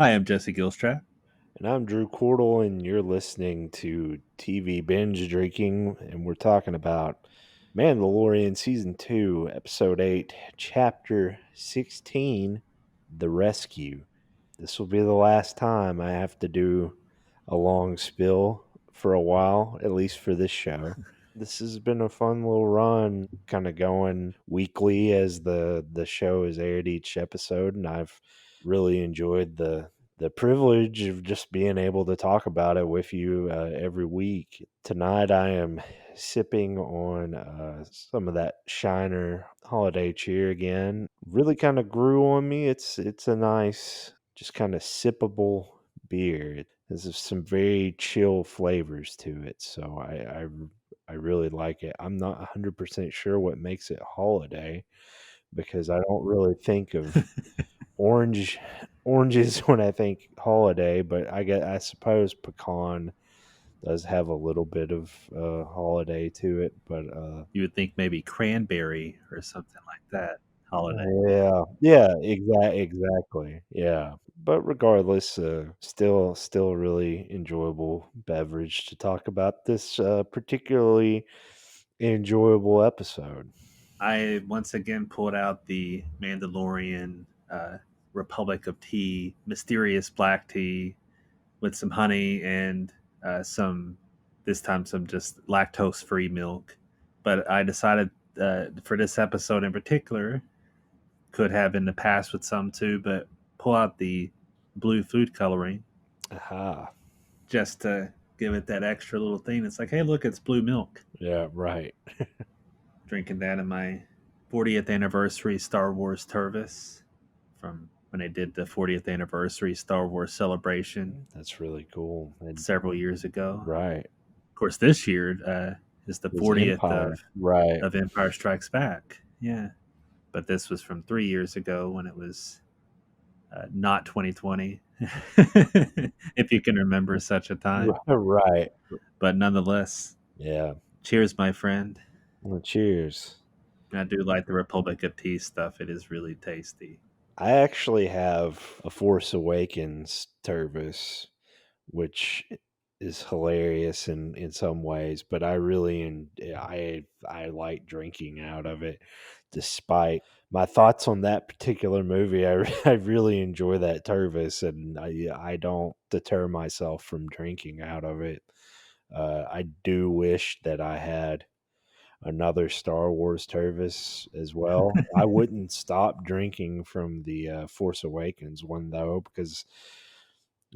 Hi, I'm Jesse Gilstrap. And I'm Drew Cordell, and you're listening to TV Binge Drinking, and we're talking about Mandalorian Season 2, Episode 8, Chapter 16, The Rescue. This will be the last time I have to do a long spill for a while, at least for this show. This has been a fun little run, kind of going weekly as the show is aired each episode, and I've really enjoyed the privilege of just being able to talk about it with you every week. Tonight, I am sipping on some of that Shiner holiday cheer again. Really kind of grew on me. It's a nice, just kind of sippable beer. It has some very chill flavors to it, so I really like it. I'm not 100% sure what makes it holiday because I don't really think of orange oranges when I think holiday, but I suppose pecan does have a little bit of holiday to it, but You would think maybe cranberry or something like that. Holiday. exactly, yeah. But regardless, still really enjoyable beverage to talk about this particularly enjoyable episode. I once again pulled out the Mandalorian Republic of Tea, mysterious black tea with some honey and some, this time, some just lactose free milk. But I decided for this episode in particular, could have in the past with some too, but pull out the blue food coloring Aha, just to give it that extra little thing. It's like, hey, look, it's blue milk. yeah, right. Drinking that in my 40th anniversary Star Wars Tervis from when they did the 40th anniversary Star Wars celebration That's really cool. And several years ago. right, Of course, this year is the his 40th empire, right. of Empire Strikes Back. Yeah. But this was from 3 years ago when it was not 2020, if you can remember such a time. Right. But nonetheless, Yeah. cheers, my friend. Well, cheers. I do like the Republic of Tea stuff. It is really tasty. I actually have a Force Awakens Tervis, which is hilarious in some ways, but I really I like drinking out of it despite my thoughts on that particular movie. I really enjoy that Tervis, and I don't deter myself from drinking out of it. I do wish that I had another Star Wars Tervis as well. I wouldn't stop drinking from the Force Awakens one though, because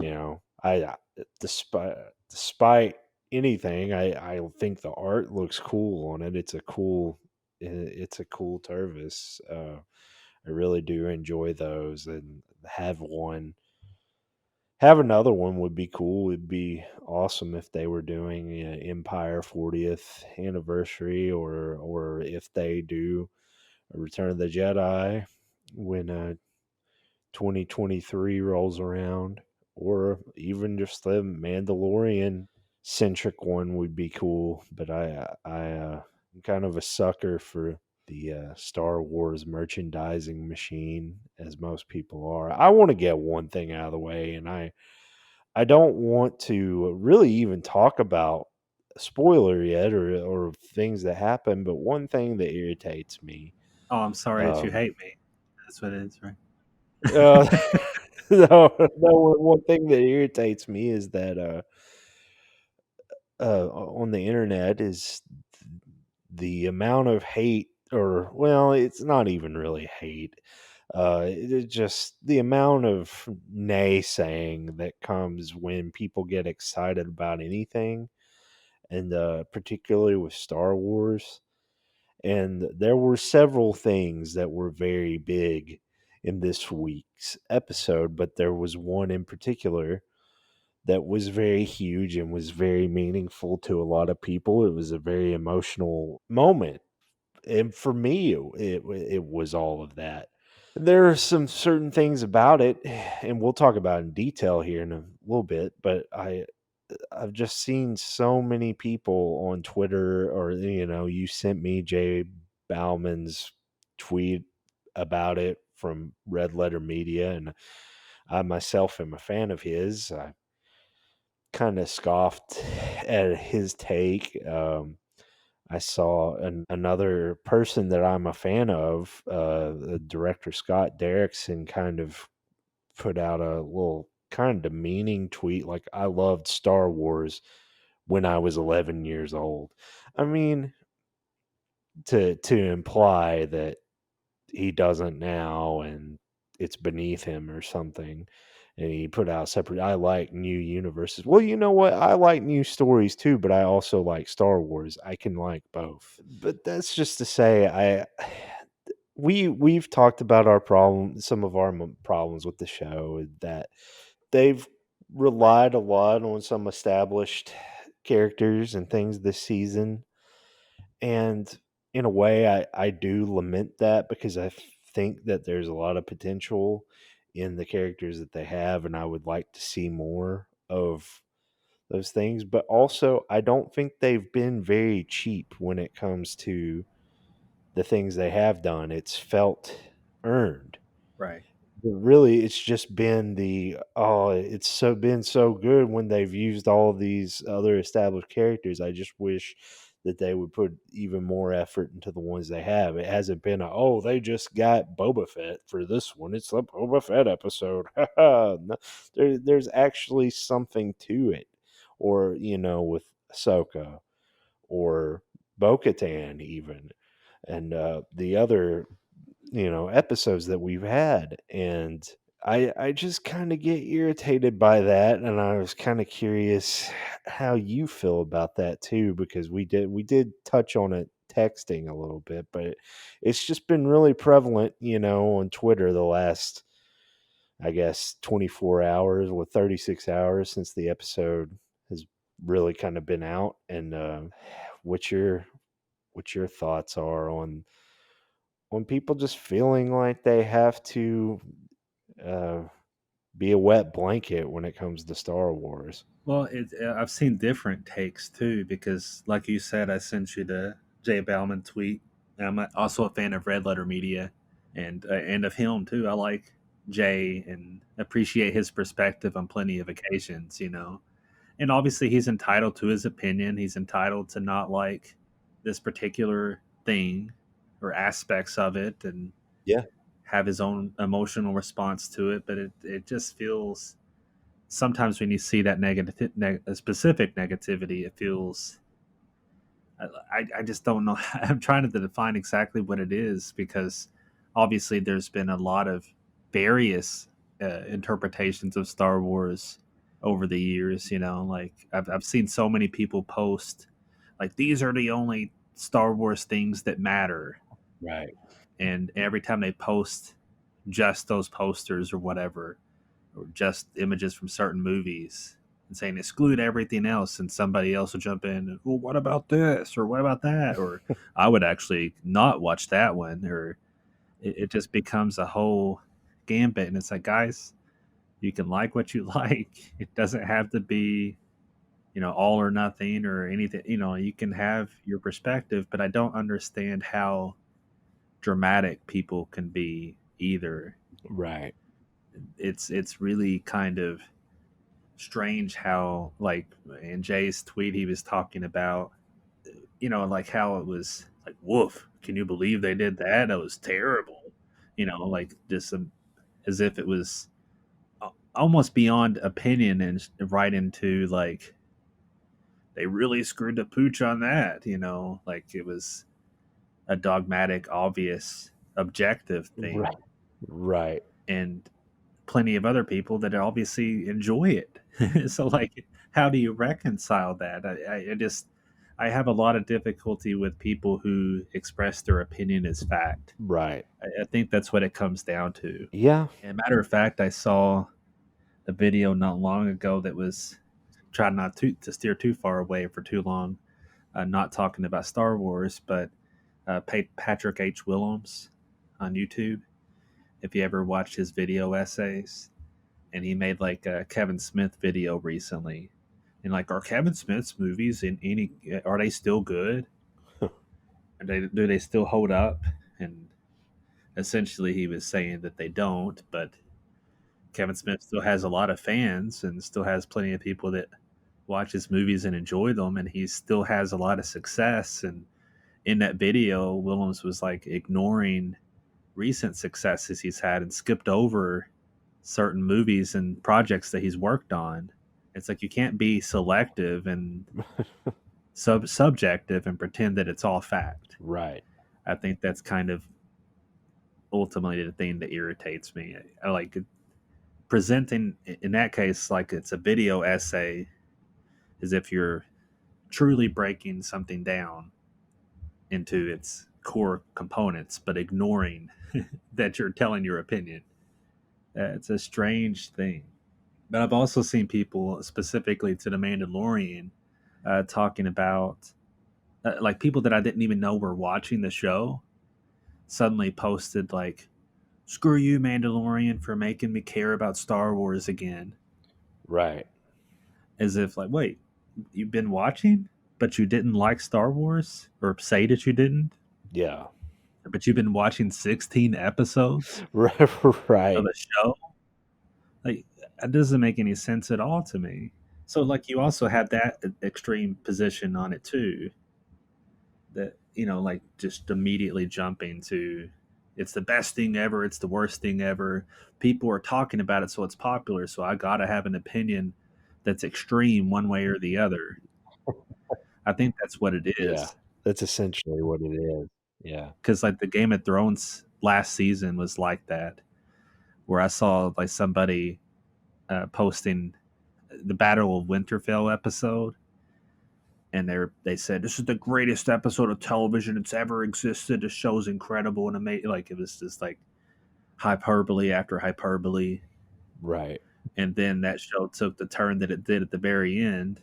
I despite anything, I think the art looks cool on it. It's a cool Tervis. I really do enjoy those, and have another one would be cool. It'd be awesome if they were doing Empire 40th anniversary, or if they do a Return of the Jedi when 2023 rolls around, or even just the Mandalorian centric one would be cool. But I'm kind of a sucker for the Star Wars merchandising machine, as most people are. I want to get one thing out of the way, and I don't want to really even talk about a spoiler yet, or things that happen, but one thing that irritates me. Oh, I'm sorry that you Um, hate me. That's what it is, right? uh, no, one thing that irritates me is that on the internet is the amount of hate, or well, it's not even really hate. It's just the amount of naysaying that comes when people get excited about anything, and particularly with Star Wars. And there were several things that were very big in this week's episode, but there was one in particular that was very huge and was very meaningful to a lot of people. It was a very emotional moment, and for me, it was all of that. There are some certain things about it, and we'll talk about in detail here in a little bit. But I've just seen so many people on Twitter, or you sent me Jay Bauman's tweet about it from Red Letter Media, and I myself am a fan of his. I kind of scoffed at his take. I saw another person that I'm a fan of, the director Scott Derrickson, kind of put out a little kind of demeaning tweet like, I loved Star Wars when I was 11 years old. I mean, to imply that he doesn't now and it's beneath him or something. And he put out separate, I like new universes. Well, you know what? I like new stories too, but I also like Star Wars. I can like both. But that's just to say, we've talked about our problem, some of our problems with the show, that they've relied a lot on some established characters and things this season. And in a way, I do lament that because I think that there's a lot of potential in the characters that they have, and I would like to see more of those things. But also, I don't think they've been very cheap when it comes to the things they have done. It's felt earned. Right. But really, it's just been it's so been so good when they've used all these other established characters. I just wish that they would put even more effort into the ones they have. It hasn't been they just got Boba Fett for this one. It's a Boba Fett episode. No, there's actually something to it. Or, with Ahsoka or Bo-Katan even. And the other episodes that we've had, and I just kind of get irritated by that, and I was kind of curious how you feel about that too, because we did touch on it texting a little bit, but it's just been really prevalent, on Twitter the last, I guess, 24 hours with 36 hours since the episode has really kind of been out. And what your what your thoughts are on people just feeling like they have to uh, be a wet blanket when it comes to Star Wars. Well, I've seen different takes too, because like you said, I sent you the Jay Bauman tweet. I'm also a fan of Red Letter Media, and of him too. I like Jay and appreciate his perspective on plenty of occasions. And obviously he's entitled to his opinion. He's entitled to not like this particular thing or aspects of it, and Yeah. have his own emotional response to it. But it just feels sometimes when you see that specific negativity, it feels I just don't know. I'm trying to define exactly what it is, because obviously there's been a lot of various interpretations of Star Wars over the years. Like I've seen so many people post like these are the only Star Wars things that matter, Right. and every time they post just those posters or whatever, or just images from certain movies, and saying exclude everything else, and somebody else will jump in and, well, what about this or what about that, or I would actually not watch that one, or it just becomes a whole gambit. And it's like, guys, you can like what you like. It doesn't have to be all or nothing or anything. You can have your perspective, but I don't understand how dramatic people can be either. Right. It's really kind of strange how, like, in Jay's tweet he was talking about, like how it was like, woof, can you believe they did that? That was terrible. Like just as if it was almost beyond opinion, and right into like they really screwed the pooch on that. Like it was a dogmatic, obvious, objective Right. thing. Right. And plenty of other people that obviously enjoy it. So, like, how do you reconcile that? I just I have a lot of difficulty with people who express their opinion as fact. Right. I think that's what it comes down to. Yeah. And matter of fact, I saw a video not long ago that was trying not to steer too far away for too long, not talking about Star Wars, but Patrick H. Willems on YouTube. If you ever watched his video essays, and he made like a Kevin Smith video recently, and like, are Kevin Smith's movies in any are they still good? Do they still hold up? And essentially, he was saying that they don't, but Kevin Smith still has a lot of fans and still has plenty of people that watch his movies and enjoy them, and he still has a lot of success. And in that video, Williams was like ignoring recent successes he's had and skipped over certain movies and projects that he's worked on. It's like you can't be selective and subjective and pretend that it's all fact. Right. I think that's kind of ultimately the thing that irritates me. I like presenting in that case like it's a video essay, as if you're truly breaking something down into its core components, but ignoring that you're telling your opinion. It's a strange thing. But I've also seen people, specifically to the Mandalorian, talking about like people that I didn't even know were watching the show suddenly posted like, "Screw you, Mandalorian, for making me care about Star Wars again." Right. As if like, wait, you've been watching, but you didn't like Star Wars, or say that you didn't, Yeah. but you've been watching 16 episodes of Right. a show. Like, that doesn't make any sense at all to me. So like you also have that extreme position on it too, that like just immediately jumping to it's the best thing ever, it's the worst thing ever. People are talking about it, so it's popular, so I gotta have an opinion that's extreme one way or the other. I think that's what it Yeah. is. That's essentially what it is. Yeah. Because like the Game of Thrones last season was like that, where I saw like somebody posting the Battle of Winterfell episode, and they said this is the greatest episode of television that's ever existed. The show's incredible and amazing. Like it was just like hyperbole after hyperbole, Right. and then that show took the turn that it did at the very end,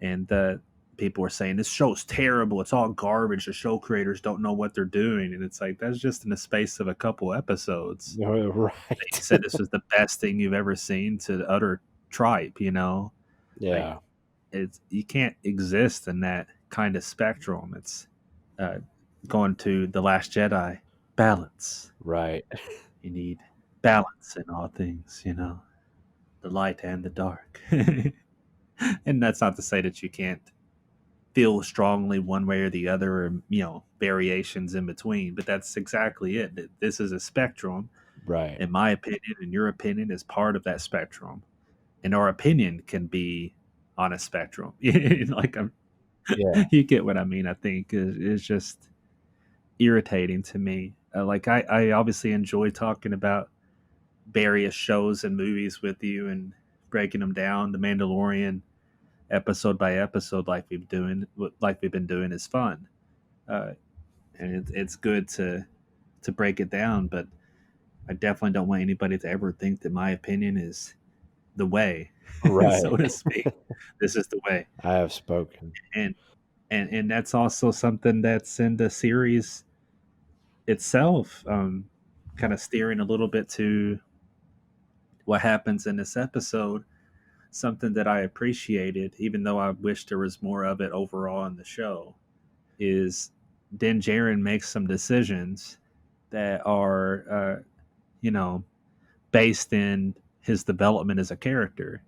and the people were saying this show's terrible. It's all garbage. The show creators don't know what they're doing, and it's like that's just in the space of a couple episodes. He Right. said this was the best thing you've ever seen to utter tripe. Like Yeah. it's you can't exist in that kind of spectrum. It's uh, going to the Last Jedi balance. Right. You need balance in all things. The light and the dark. And that's not to say that you can't feel strongly one way or the other, or variations in between. But that's exactly it. This is a spectrum. Right. In my opinion, and your opinion is part of that spectrum, and our opinion can be on a spectrum. Like Yeah. you get what I mean. I think is just irritating to me. Like I obviously enjoy talking about various shows and movies with you and breaking them down. The Mandalorian episode by episode, like we've been doing, is fun, uh, and it's good to break it down. But I definitely don't want anybody to ever think that my opinion is the way, so Right. to speak. This is the way, I have spoken. and and that's also something that's in the series itself. Kind of steering a little bit to what happens in this episode. Something that I appreciated, even though I wish there was more of it overall in the show, is Din Djarin makes some decisions that are, you know, based in his development as a character.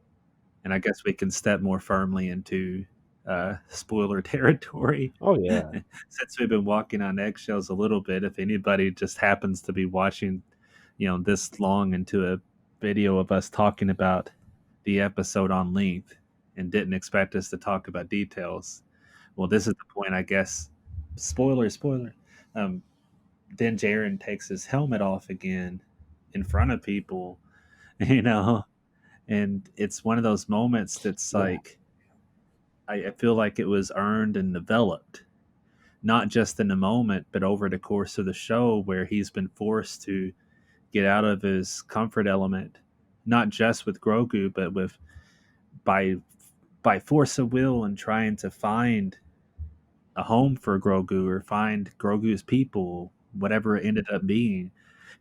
And I guess we can step more firmly into spoiler territory Oh yeah. since we've been walking on eggshells a little bit. If anybody just happens to be watching, this long into a video of us talking about the episode on length and didn't expect us to talk about details, well, this is the point, I guess. Spoiler, spoiler. Um, then Jaren takes his helmet off again in front of people, you know, and it's one of those moments that's Yeah. like, I feel like it was earned and developed, not just in the moment, but over the course of the show, where he's been forced to get out of his comfort element, not just with Grogu, but with by by force of will and trying to find a home for Grogu or find Grogu's people, whatever it ended up being.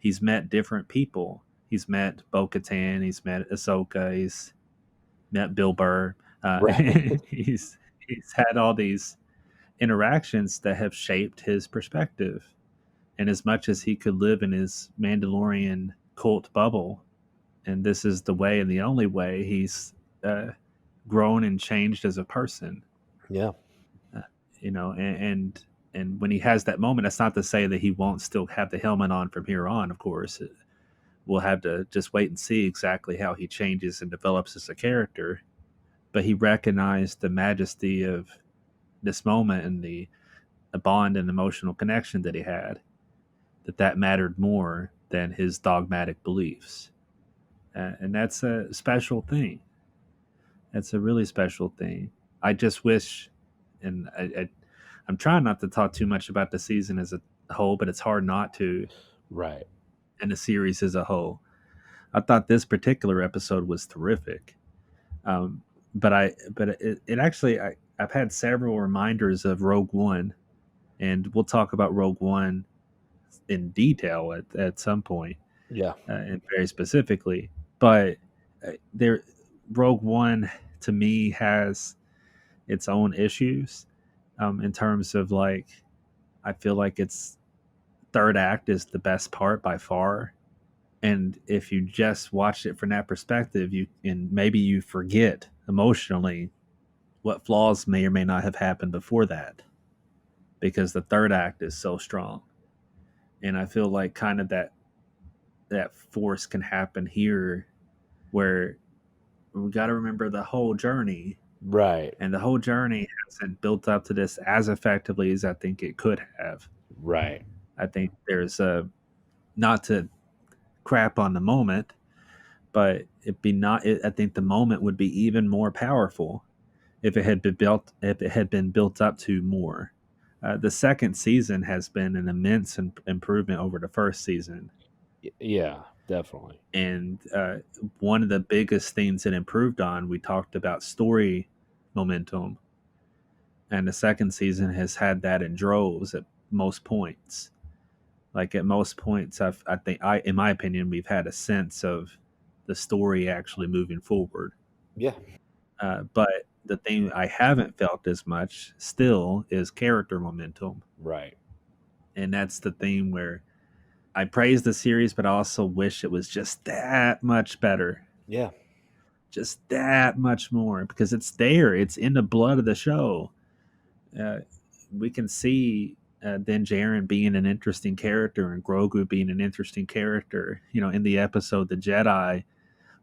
He's met different people. He's met Bo Katan, he's met Ahsoka, he's met Bill Burr. Right. He's had all these interactions that have shaped his perspective. And as much as he could live in his Mandalorian cult bubble, and this is the way and the only way he's uh, grown and changed as a person. Yeah. Uh, and when he has that moment, that's not to say that he won't still have the helmet on from here on. Of course, we'll have to just wait and see exactly how he changes and develops as a character. But he recognized the majesty of this moment and the bond and emotional connection that he had, that mattered more than his dogmatic beliefs. And that's a special thing. That's a really special thing. I just wish, and I'm trying not to talk too much about the season as a whole, but it's hard not to, Right. and the series as a whole. I thought this particular episode was terrific. Um, but it actually, I've had several reminders of Rogue One, and we'll talk about Rogue One in detail at some point, Yeah. and very specifically. But there, Rogue One to me has its own issues, in terms of like, I feel like its third act is the best part by far. And if you just watch it from that perspective, maybe you forget emotionally what flaws may or may not have happened before that, because the third act is so strong. And I feel like kind of that force can happen here, where we got to remember the whole journey, Right. and the whole journey hasn't built up to this as effectively as I think it could have. Right. I think there's a, not to crap on the moment, but it be not. I think the moment would be even more powerful if it had been built. If it had been built up to more. The second season has been an immense improvement over the first season, Yeah, definitely. and one of the biggest things it improved on, we talked about story momentum, and the second season has had that in droves at most points. Like at most points, I think, in my opinion, we've had a sense of the story actually moving forward. Yeah. But the thing I haven't felt as much still is character momentum, Right. and that's the thing where I praise the series, but I also wish it was just that much better, Yeah. just that much more, because it's there, it's in the blood of the show. Uh, we can see Din Djarin being an interesting character and Grogu being an interesting character. In the episode The Jedi,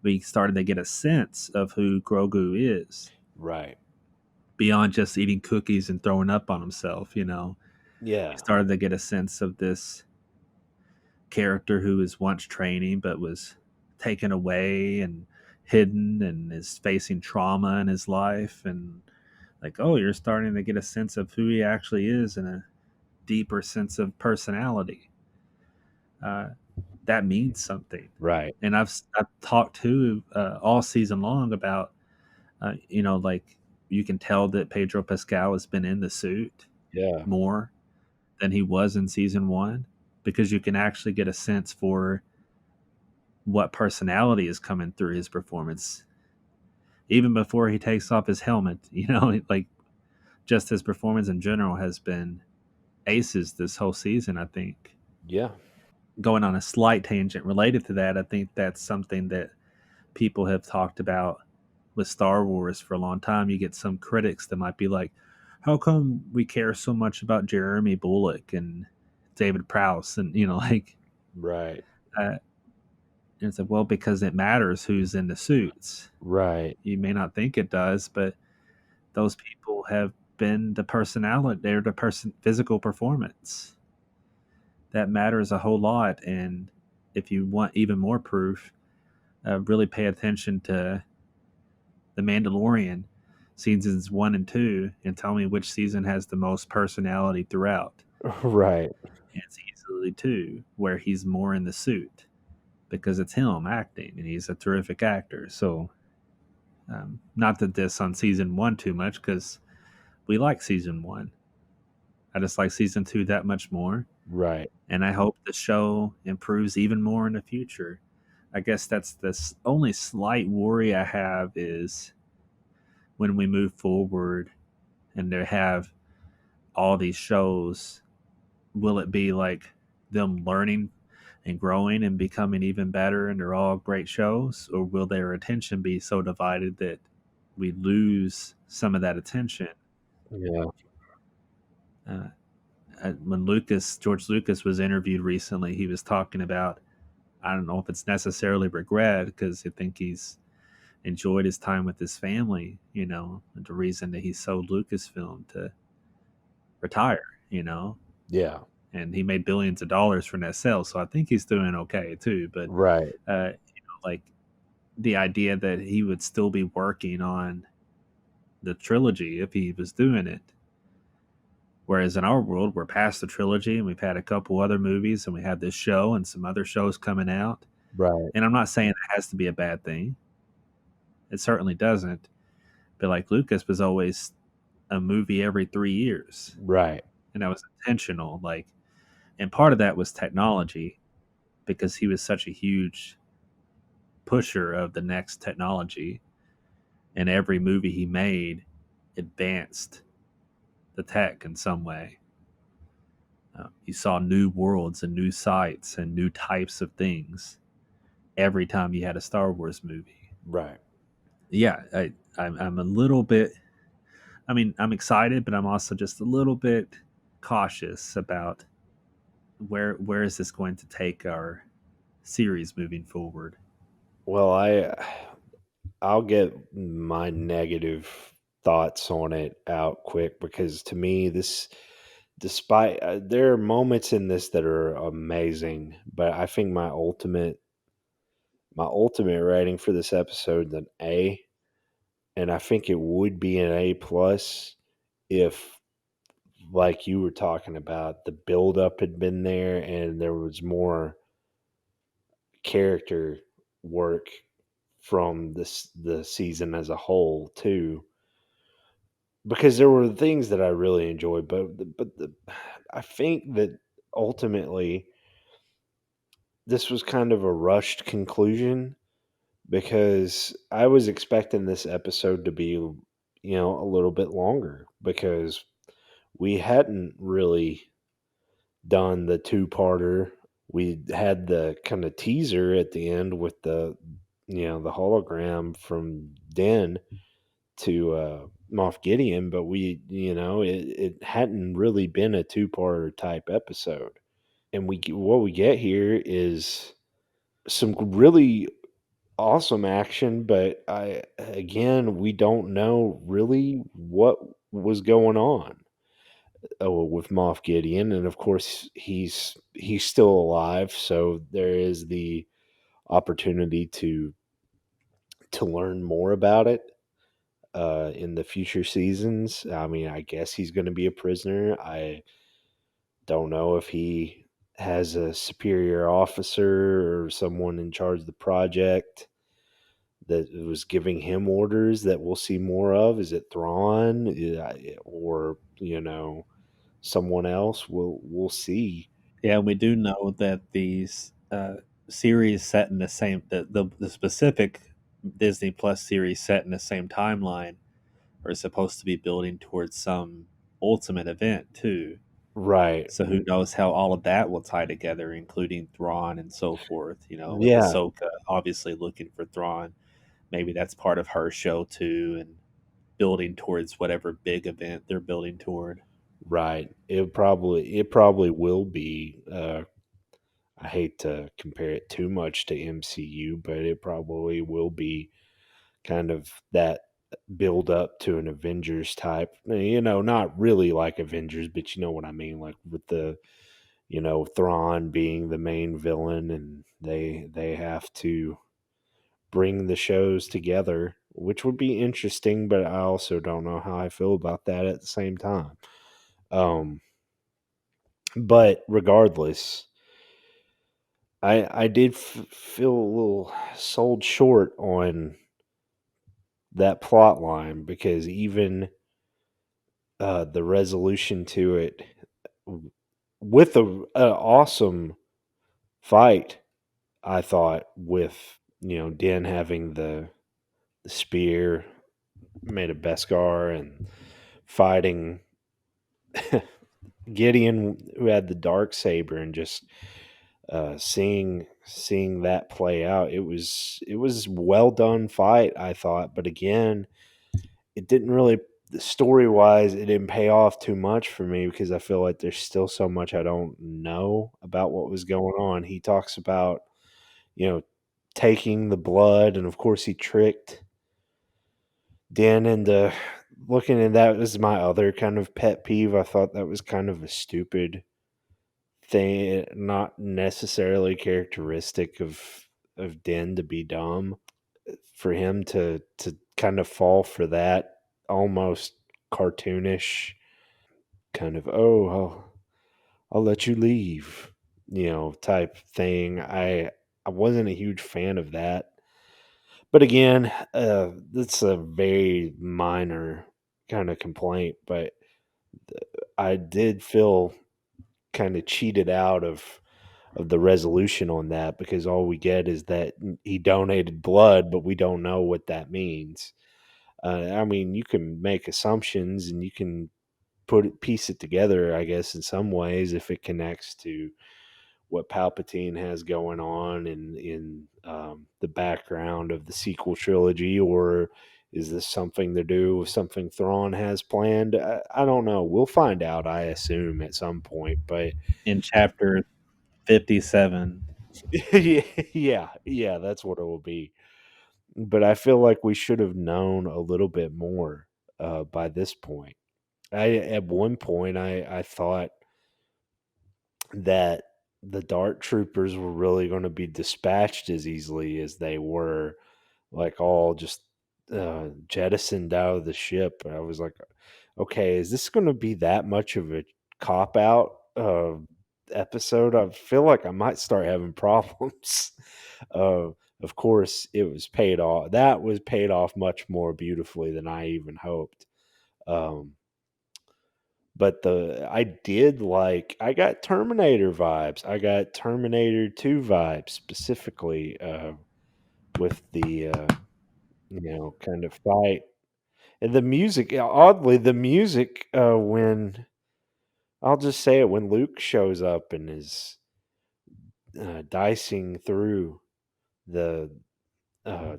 we started to get a sense of who Grogu is Right. beyond just eating cookies and throwing up on himself. We Yeah. started to get a sense of this character who was once training but was taken away and hidden and is facing trauma in his life, and like, oh, you're starting to get a sense of who he actually is and a deeper sense of personality. uh, that means something. Right. And I've talked to all season long about, like, you can tell that Pedro Pascal has been in the suit Yeah. more than he was in season one, because you can actually get a sense for what personality is coming through his performance even before he takes off his helmet. Like, just his performance in general has been aces this whole season, I think. Yeah. Going on a slight tangent related to that, I think that's something that people have talked about with Star Wars for a long time. You get some critics that might be like, how come we care so much about Jeremy Bullock and David Prowse? And, like, Right. and it's like, well, because it matters who's in the suits. Right. You may not think it does, but those people have been the personality, they're the physical performance. That matters a whole lot. And if you want even more proof, really pay attention to The Mandalorian seasons 1 and 2 and tell me which season has the most personality throughout. Right. And it's easily 2, where he's more in the suit, because it's him acting and he's a terrific actor. So, not to diss on season 1 too much, because we like season 1. I just like season 2 that much more. Right. And I hope the show improves even more in the future. I guess that's the only slight worry I have, is when we move forward and they have all these shows, will it be like them learning? and growing and becoming even better, and they're all great shows, or will their attention be so divided that we lose some of that attention? Yeah. Uh, when George Lucas was interviewed recently, he was talking about, I don't know if it's necessarily regret because I think he's enjoyed his time with his family, the reason that he sold Lucasfilm to retire, Yeah. and he made billions of dollars from that sale. So I think he's doing okay too. But, Right. like the idea that he would still be working on the trilogy if he was doing it. Whereas in our world, we're past the trilogy and we've had a couple other movies and we have this show and some other shows coming out. Right. And I'm not saying it has to be a bad thing. It certainly doesn't. But like Lucas was always a movie every 3 years. Right. And that was intentional. And part of that was technology because he was such a huge pusher of the next technology. And every movie he made advanced the tech in some way. You saw new worlds and new sights and new types of things every time you had a Star Wars movie. Right. Yeah, I'm a little bit. I mean, I'm excited, but I'm also just a little bit cautious about where is this going to take our series moving forward. Well, I'll get my negative thoughts on it out quick because to me this despite there are moments in this that are amazing, but I think my ultimate rating for this episode is an A, and I think it would be an A plus if, like you were talking about, the build up had been there and there was more character work from the season as a whole too, because there were things that I really enjoyed, I think that ultimately this was kind of a rushed conclusion because I was expecting this episode to be, a little bit longer because we hadn't really done the two-parter. We had the kind of teaser at the end with the hologram from Den to Moff Gideon, but it hadn't really been a two-parter type episode. And what we get here is some really awesome action, but we don't know really what was going on with Moff Gideon, and of course he's still alive, so there is the opportunity to learn more about it in the future seasons. I mean, I guess he's going to be a prisoner. I don't know if he has a superior officer or someone in charge of the project that was giving him orders that we'll see more of. Is it Thrawn? Or someone else? We'll see. Yeah, we do know that these series set in the same the specific Disney Plus series set in the same timeline are supposed to be building towards some ultimate event too. Right. So who knows how all of that will tie together, including Thrawn and so forth. With Yeah. Ahsoka obviously looking for Thrawn, maybe that's part of her show too, and building towards whatever big event they're building toward. Right. It probably will be. I hate to compare it too much to MCU, but it probably will be kind of that build up to an Avengers type. Not really like Avengers, but you know what I mean. Like with Thrawn being the main villain, and they have to bring the shows together, which would be interesting. But I also don't know how I feel about that at the same time. Um, but regardless, I did feel a little sold short on that plot line because even the resolution to it with a awesome fight, I thought, with Den having the spear made of Beskar and fighting Gideon, who had the dark saber, and just Seeing that play out, it was well done fight, I thought. But again, it didn't really, story wise, it didn't pay off too much for me because I feel like there's still so much I don't know about what was going on. He talks about, you know, taking the blood, and of course he tricked Dan into looking at that. Was my other kind of pet peeve. I thought that was kind of a stupid thing, not necessarily characteristic of Den to be dumb. For him to kind of fall for that almost cartoonish kind of, oh, I'll let you leave, type thing. I wasn't a huge fan of that. But again, that's a very minor kind of complaint, but I did feel kind of cheated out of the resolution on that, because all we get is that he donated blood, but we don't know what that means. I mean, you can make assumptions and you can piece it together, I guess, in some ways, if it connects to what Palpatine has going on in the background of the sequel trilogy, or is this something to do with something Thrawn has planned? I don't know. We'll find out, I assume, at some point. But In chapter 57. yeah, that's what it will be. But I feel like we should have known a little bit more by this point. At one point I thought that the Dart Troopers were really going to be dispatched as easily as they were, like all just jettisoned out of the ship. I was like, okay, is this going to be that much of a cop out episode? I feel like I might start having problems. uh, of course, it was paid off. That was paid off much more beautifully than I even hoped. Um, but I got Terminator vibes. I got Terminator 2 vibes specifically, with the kind of fight. And the music, oddly, the music, when I'll just say it, when Luke shows up and is dicing through the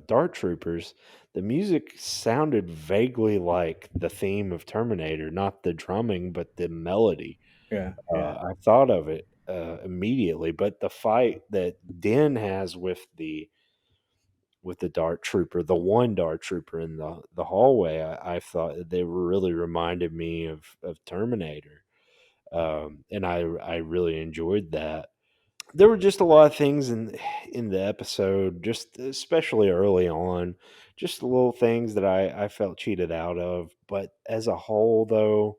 Dart Troopers, the music sounded vaguely like the theme of Terminator, not the drumming, but the melody. Yeah, yeah. I thought of it immediately, but the fight that Den has with the Dart Trooper, the one Dart Trooper in the hallway, I thought that they really reminded me of Terminator, and I really enjoyed that. There were just a lot of things in the episode, just especially early on, just little things that I felt cheated out of. But as a whole, though,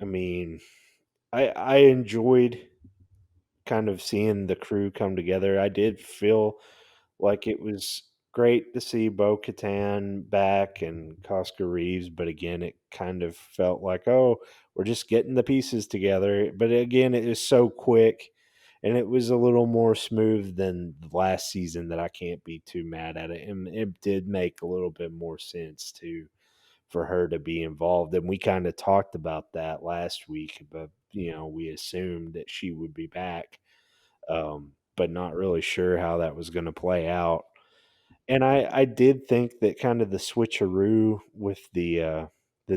I mean, I enjoyed kind of seeing the crew come together. I did feel like it was great to see Bo Katan back and Cosca Reeves, but again, it kind of felt like, oh, we're just getting the pieces together. But again, it is so quick, and it was a little more smooth than the last season, that I can't be too mad at it. And it did make a little bit more sense to for her to be involved. And we kind of talked about that last week, but we assumed that she would be back, but not really sure how that was going to play out. And I did think that kind of the switcheroo with the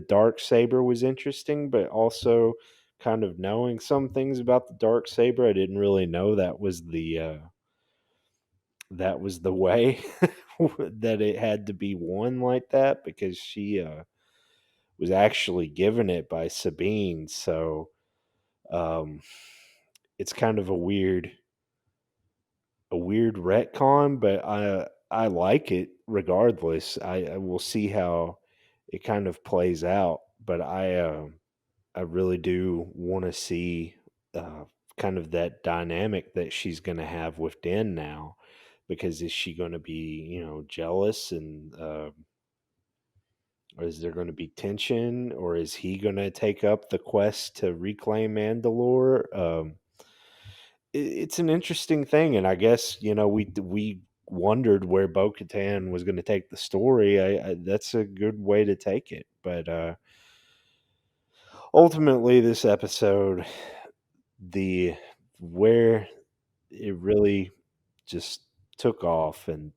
dark saber was interesting, but also kind of knowing some things about the dark saber, I didn't really know that was the way that it had to be won like that, because she was actually given it by Sabine. So um, it's kind of a weird retcon, but I like it regardless. I will see how it kind of plays out, but I really do want to see uh, kind of that dynamic that she's going to have with Den now, because is she going to be jealous, and or is there going to be tension, or is he going to take up the quest to reclaim Mandalore? It's an interesting thing, and I guess we wondered where Bo Katan was going to take the story. That's a good way to take it, but ultimately, this episode, the where it really just took off, and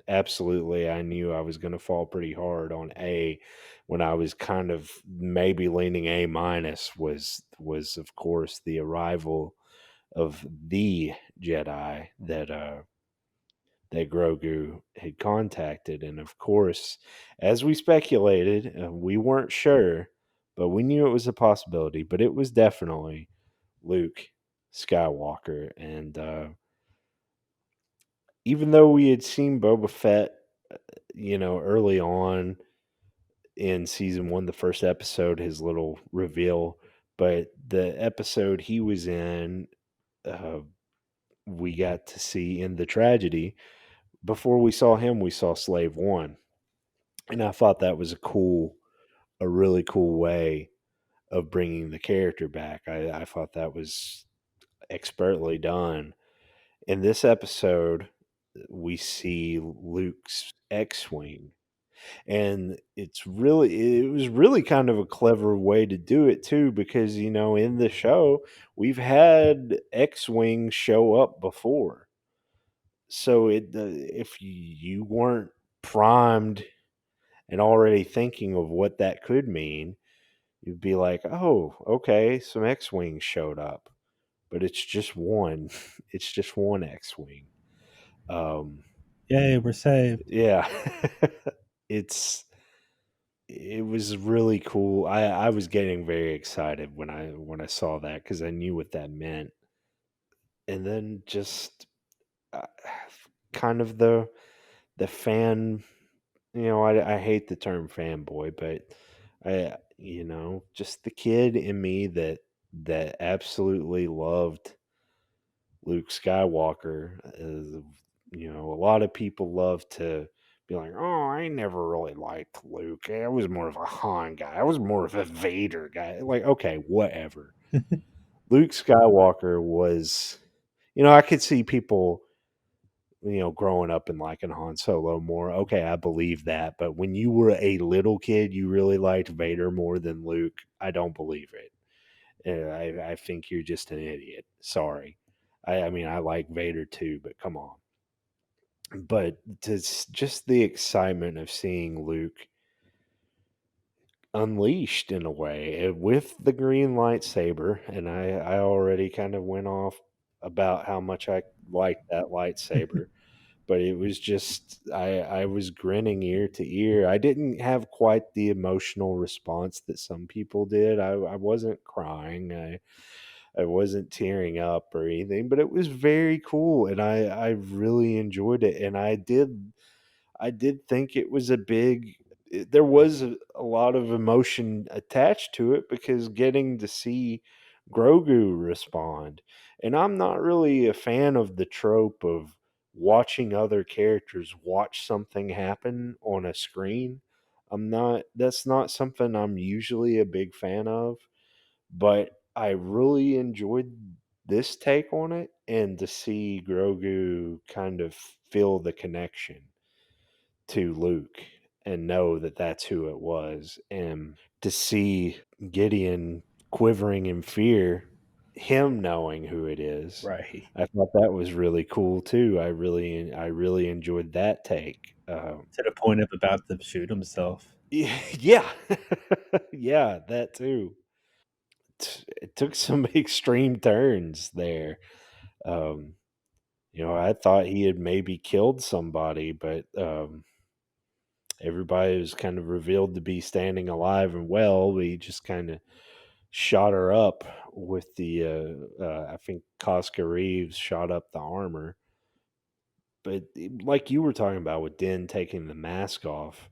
absolutely I knew I was going to fall pretty hard on A when I was kind of maybe leaning A minus was of course the arrival of the Jedi that Grogu had contacted. And of course, as we speculated, we weren't sure, but we knew it was a possibility. But it was definitely Luke Skywalker. And even though we had seen Boba Fett, early on in season one, the first episode, his little reveal, but the episode he was in, uh, we got to see in the tragedy. Before we saw him, we saw Slave One, and I thought that was a really cool way of bringing the character back. I thought that was expertly done. In this episode, we see Luke's X-wing, and it was really kind of a clever way to do it too, because in the show we've had X-wing show up before, so if you weren't primed and already thinking of what that could mean, you'd be like, "Oh, okay, some X-wings showed up." But it's just one. It's just one X-wing. Um, Yay, we're saved. yeah, it's it was really cool. I was getting very excited when I saw that because I knew what that meant, and then just uh, kind of the fan. I hate the term fanboy, but just the kid in me that absolutely loved Luke Skywalker. A lot of people love to be like, "Oh, I never really liked Luke. I was more of a Han guy. I was more of a Vader guy." Like, okay, whatever. Luke Skywalker was, I could see people, growing up and liking Han Solo more. Okay, I believe that. But when you were a little kid, you really liked Vader more than Luke. I don't believe it. I think you're just an idiot. Sorry. I mean, I like Vader too, but come on. But just the excitement of seeing Luke unleashed in a way with the green lightsaber, and I already kind of went off about how much I liked that lightsaber, but it was just I was grinning ear to ear. I didn't have quite the emotional response that some people did. I wasn't crying. I wasn't tearing up or anything, but it was very cool, and I really enjoyed it. And I did think it was there was a lot of emotion attached to it because getting to see Grogu respond. And I'm not really a fan of the trope of watching other characters watch something happen on a screen. That's not something I'm usually a big fan of, but I really enjoyed this take on it, and to see Grogu kind of feel the connection to Luke and know that that's who it was, and to see Gideon quivering in fear, him knowing who it is. Right. I thought that was really cool too. I really enjoyed that take. To the point of about to shoot himself. Yeah, yeah, that too. It took some extreme turns there. Um, I thought he had maybe killed somebody, but everybody was kind of revealed to be standing alive and well. We just kind of shot her up with I think Casca Reeves shot up the armor. But like you were talking about with Den taking the mask off,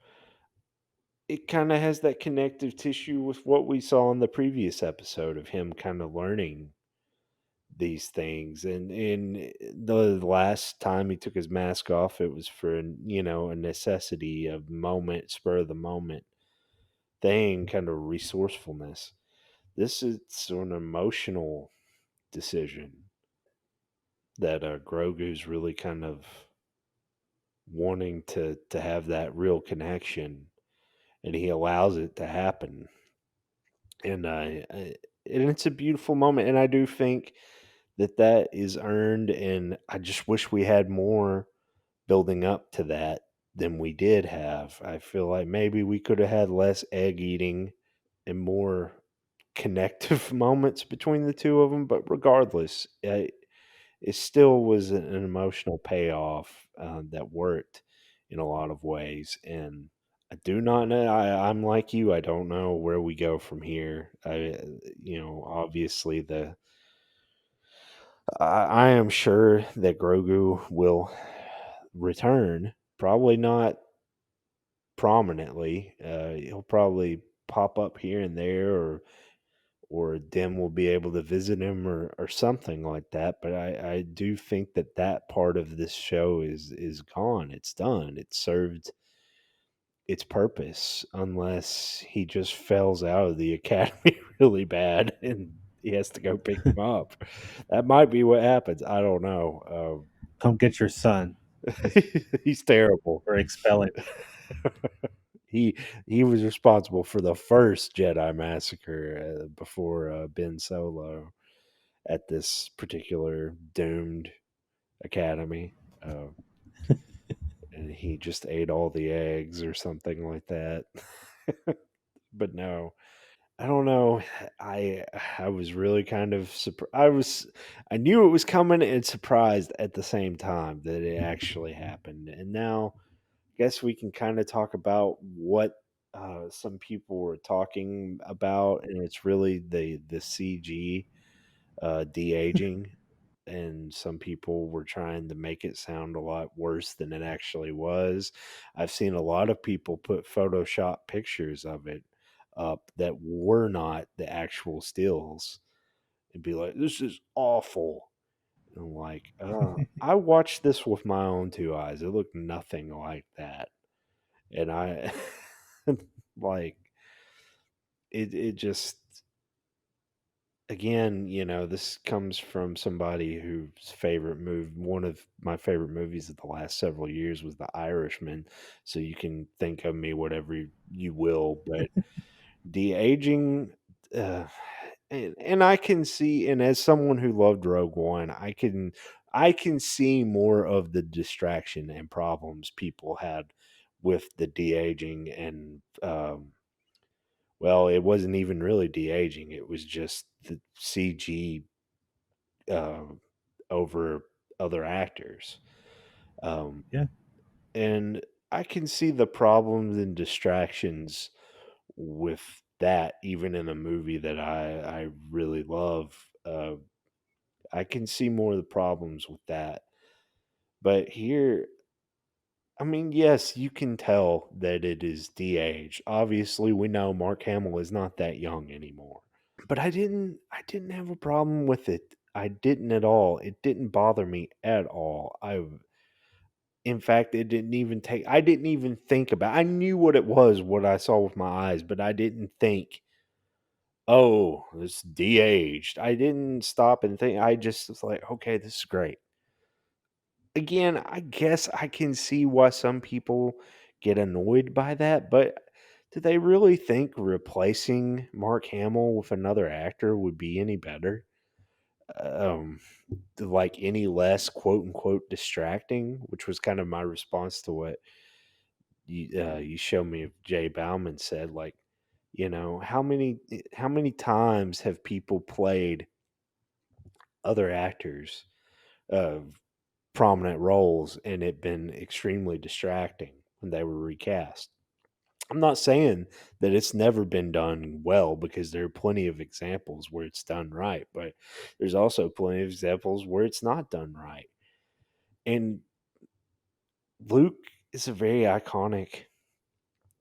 it kind of has that connective tissue with what we saw in the previous episode of him kind of learning these things. And the last time he took his mask off, it was for a necessity, a moment, spur of the moment thing, kind of resourcefulness. This is an emotional decision that Grogu's really kind of wanting to have that real connection, and he allows it to happen. And and it's a beautiful moment, and I do think that is earned, and I just wish we had more building up to that than we did have. I feel like maybe we could have had less egg eating and more connective moments between the two of them. But regardless, it still was an emotional payoff that worked in a lot of ways. And I do not know. I'm like you. I don't know where we go from here. Obviously I am sure that Grogu will return. Probably not prominently. He'll probably pop up here and there, or Dim will be able to visit him, or something like that. But I do think that that part of this show is gone. It's done. It served its purpose, unless he just falls out of the academy really bad and he has to go pick him up. That might be what happens. I don't know. Come get your son. He's terrible. We're expelling. he he was responsible for the first Jedi massacre before Ben Solo at this particular doomed academy. Uh, and he just ate all the eggs or something like that. But no, I don't know. I was really kind of surprised. I knew it was coming and surprised at the same time that it actually happened. And now, I guess we can kind of talk about what some people were talking about, and it's really the CG de aging. And some people were trying to make it sound a lot worse than it actually was. I've seen a lot of people put Photoshop pictures of it up that were not the actual stills and be like, "This is awful." And I'm like, I watched this with my own two eyes. It looked nothing like that. And I like it just again, this comes from somebody whose favorite movie, one of my favorite movies of the last several years was The Irishman. So you can think of me whatever you will, but de aging, uh, and I can see, and as someone who loved Rogue One, I can see more of the distraction and problems people had with the de aging and well, it wasn't even really de aging. It was just the CG uh, over other actors. Um, Yeah. and I can see the problems and distractions with that, even in a movie that I really love. I can see more of the problems with that. But here, I mean, yes, you can tell that it is de-aged. Obviously, we know Mark Hamill is not that young anymore. But I didn't have a problem with it. I didn't at all. It didn't bother me at all. In fact, it didn't even take I didn't even think about I knew what it was, what I saw with my eyes, but I didn't think, "Oh, it's de-aged." I didn't stop and think. I just was like, "Okay, this is great." Again, I guess I can see why some people get annoyed by that, but do they really think replacing Mark Hamill with another actor would be any better? Um, like any less quote unquote distracting, which was kind of my response to what you showed me. Jay Bauman said, like, how many times have people played other actors of prominent roles and it been extremely distracting when they were recast? I'm not saying that it's never been done well, because there are plenty of examples where it's done right, but there's also plenty of examples where it's not done right. And Luke is a very iconic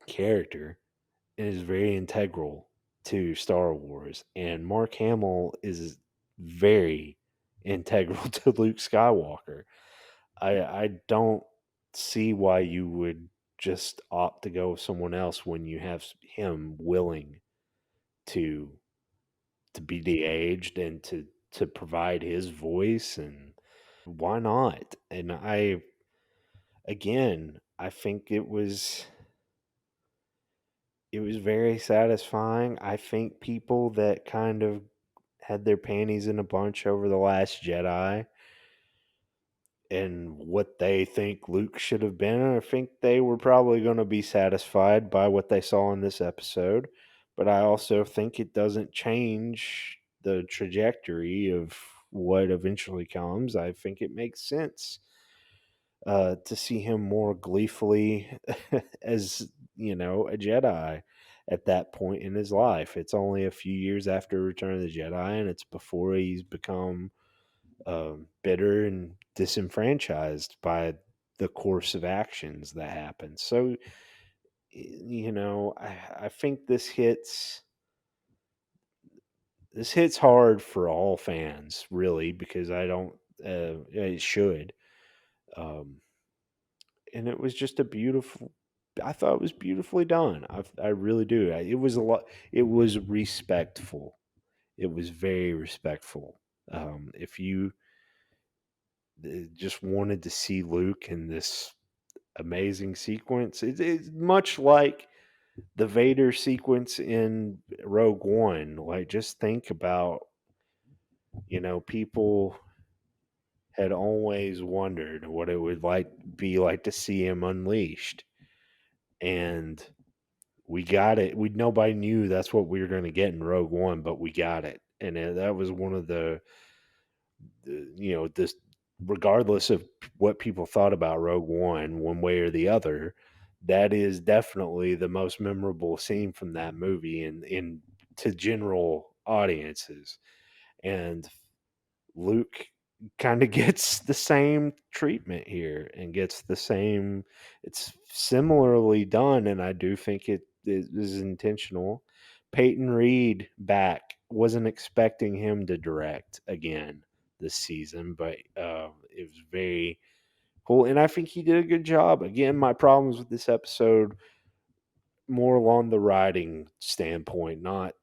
character and is very integral to Star Wars. And Mark Hamill is very integral to Luke Skywalker. I don't see why you would just opt to go with someone else when you have him willing to be de-aged and to provide his voice. And why not? And I think it was very satisfying. I think people that kind of had their panties in a bunch over The Last Jedi and what they think Luke should have been. And I think they were probably going to be satisfied by what they saw in this episode. But I also think it doesn't change the trajectory of what eventually comes. I think it makes sense to see him more gleefully as, a Jedi at that point in his life. It's only a few years after Return of the Jedi, and it's before he's become bitter and disenfranchised by the course of actions that happen. So, I think this hits hard for all fans, really, because I don't. It should. Um, and it was just a beautiful. I thought it was beautifully done. I really do. It was a lot. It was respectful. It was very respectful. If you just wanted to see Luke in this amazing sequence, it's much like the Vader sequence in Rogue One. Like, just think about, people had always wondered what it would be like to see him unleashed, and we got it. We Nobody knew that's what we were going to get in Rogue One, but we got it, and that was one of this, regardless of what people thought about Rogue one way or the other, that is definitely the most memorable scene from that movie in to general audiences. And Luke kind of gets the same treatment here and gets the same. It's similarly done, and I do think it is intentional. Peyton Reed back, wasn't expecting him to direct again this season, but it was very cool, and I think he did a good job. Again, my problems with this episode more along the writing standpoint, not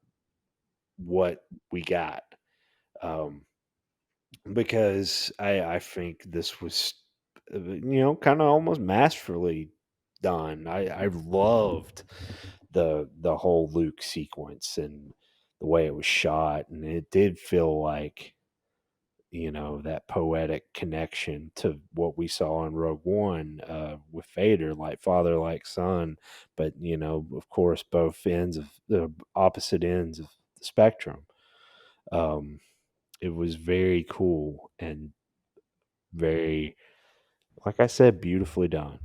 what we got. Um, because I think this was, kind of almost masterfully done. I loved the whole Luke sequence and the way it was shot, and it did feel like, that poetic connection to what we saw in Rogue One, with Vader, like father, like son, but, of course, both ends of the opposite ends of the spectrum. Um, it was very cool and very, like I said, beautifully done.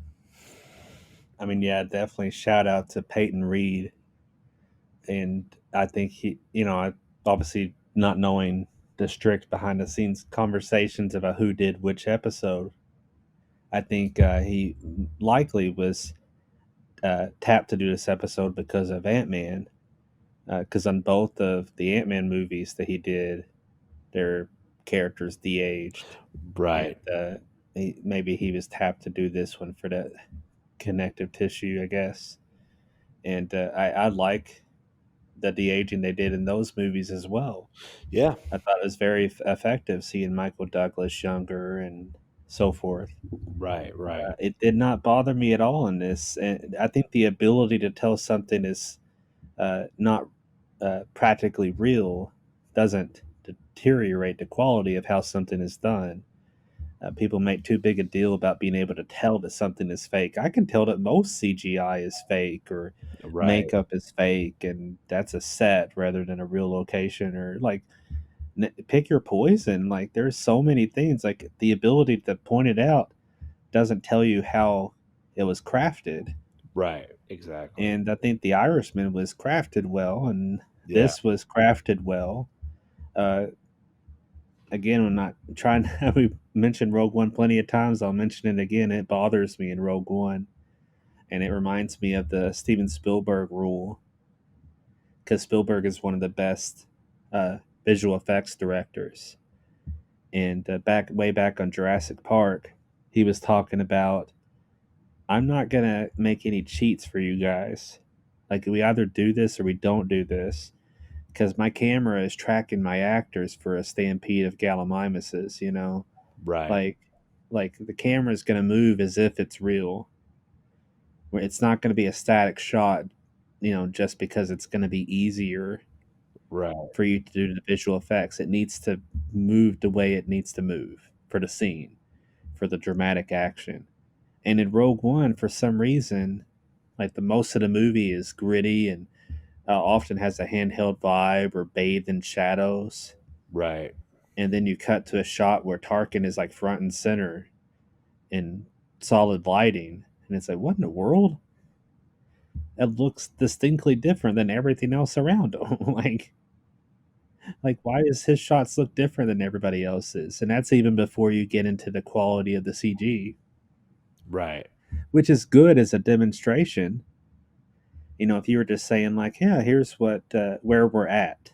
I mean, yeah, definitely shout out to Peyton Reed. And I think obviously not knowing the strict behind the scenes conversations about who did which episode, I think he likely was tapped to do this episode because of Ant Man. Because on both of the Ant Man movies that he did, their characters de-aged, and Right. maybe he was tapped to do this one for that connective tissue, I guess. And I like the de-aging they did in those movies as well. Yeah. I thought it was very effective seeing Michael Douglas younger and so forth. Right. Right. It did not bother me at all in this, and I think the ability to tell something is not practically real doesn't deteriorate the quality of how something is done. People make too big a deal about being able to tell that something is fake. I can tell that most CGI is fake or Right. makeup is fake, and that's a set rather than a real location. Or like, pick your poison. Like, there's so many things. Like, the ability to point it out doesn't tell you how it was crafted. Right. Exactly. And I think The Irishman was crafted well, and Yeah. this was crafted well. Uh, Again, I'm not trying. We mentioned Rogue One plenty of times. I'll mention it again. It bothers me in Rogue One, and it reminds me of the Steven Spielberg rule, because Spielberg is one of the best visual effects directors. And way back on Jurassic Park, he was talking about, I'm not gonna make any cheats for you guys. Like, we either do this or we don't do this, because my camera is tracking my actors for a stampede of gallimimuses. Right. Like, the camera is going to move as if it's real. Where it's not going to be a static shot, just because it's going to be easier. Right. for you to do the visual effects. It needs to move the way it needs to move for the scene, for the dramatic action. And in Rogue One, for some reason, like the most of the movie is gritty and often has a handheld vibe or bathed in shadows. Right. And then you cut to a shot where Tarkin is like front and center in solid lighting, and it's like, what in the world? It looks distinctly different than everything else around him. Like why does his shots look different than everybody else's? And that's even before you get into the quality of the CG, Right. which is good as a demonstration. If you were just saying like, yeah, here's what where we're at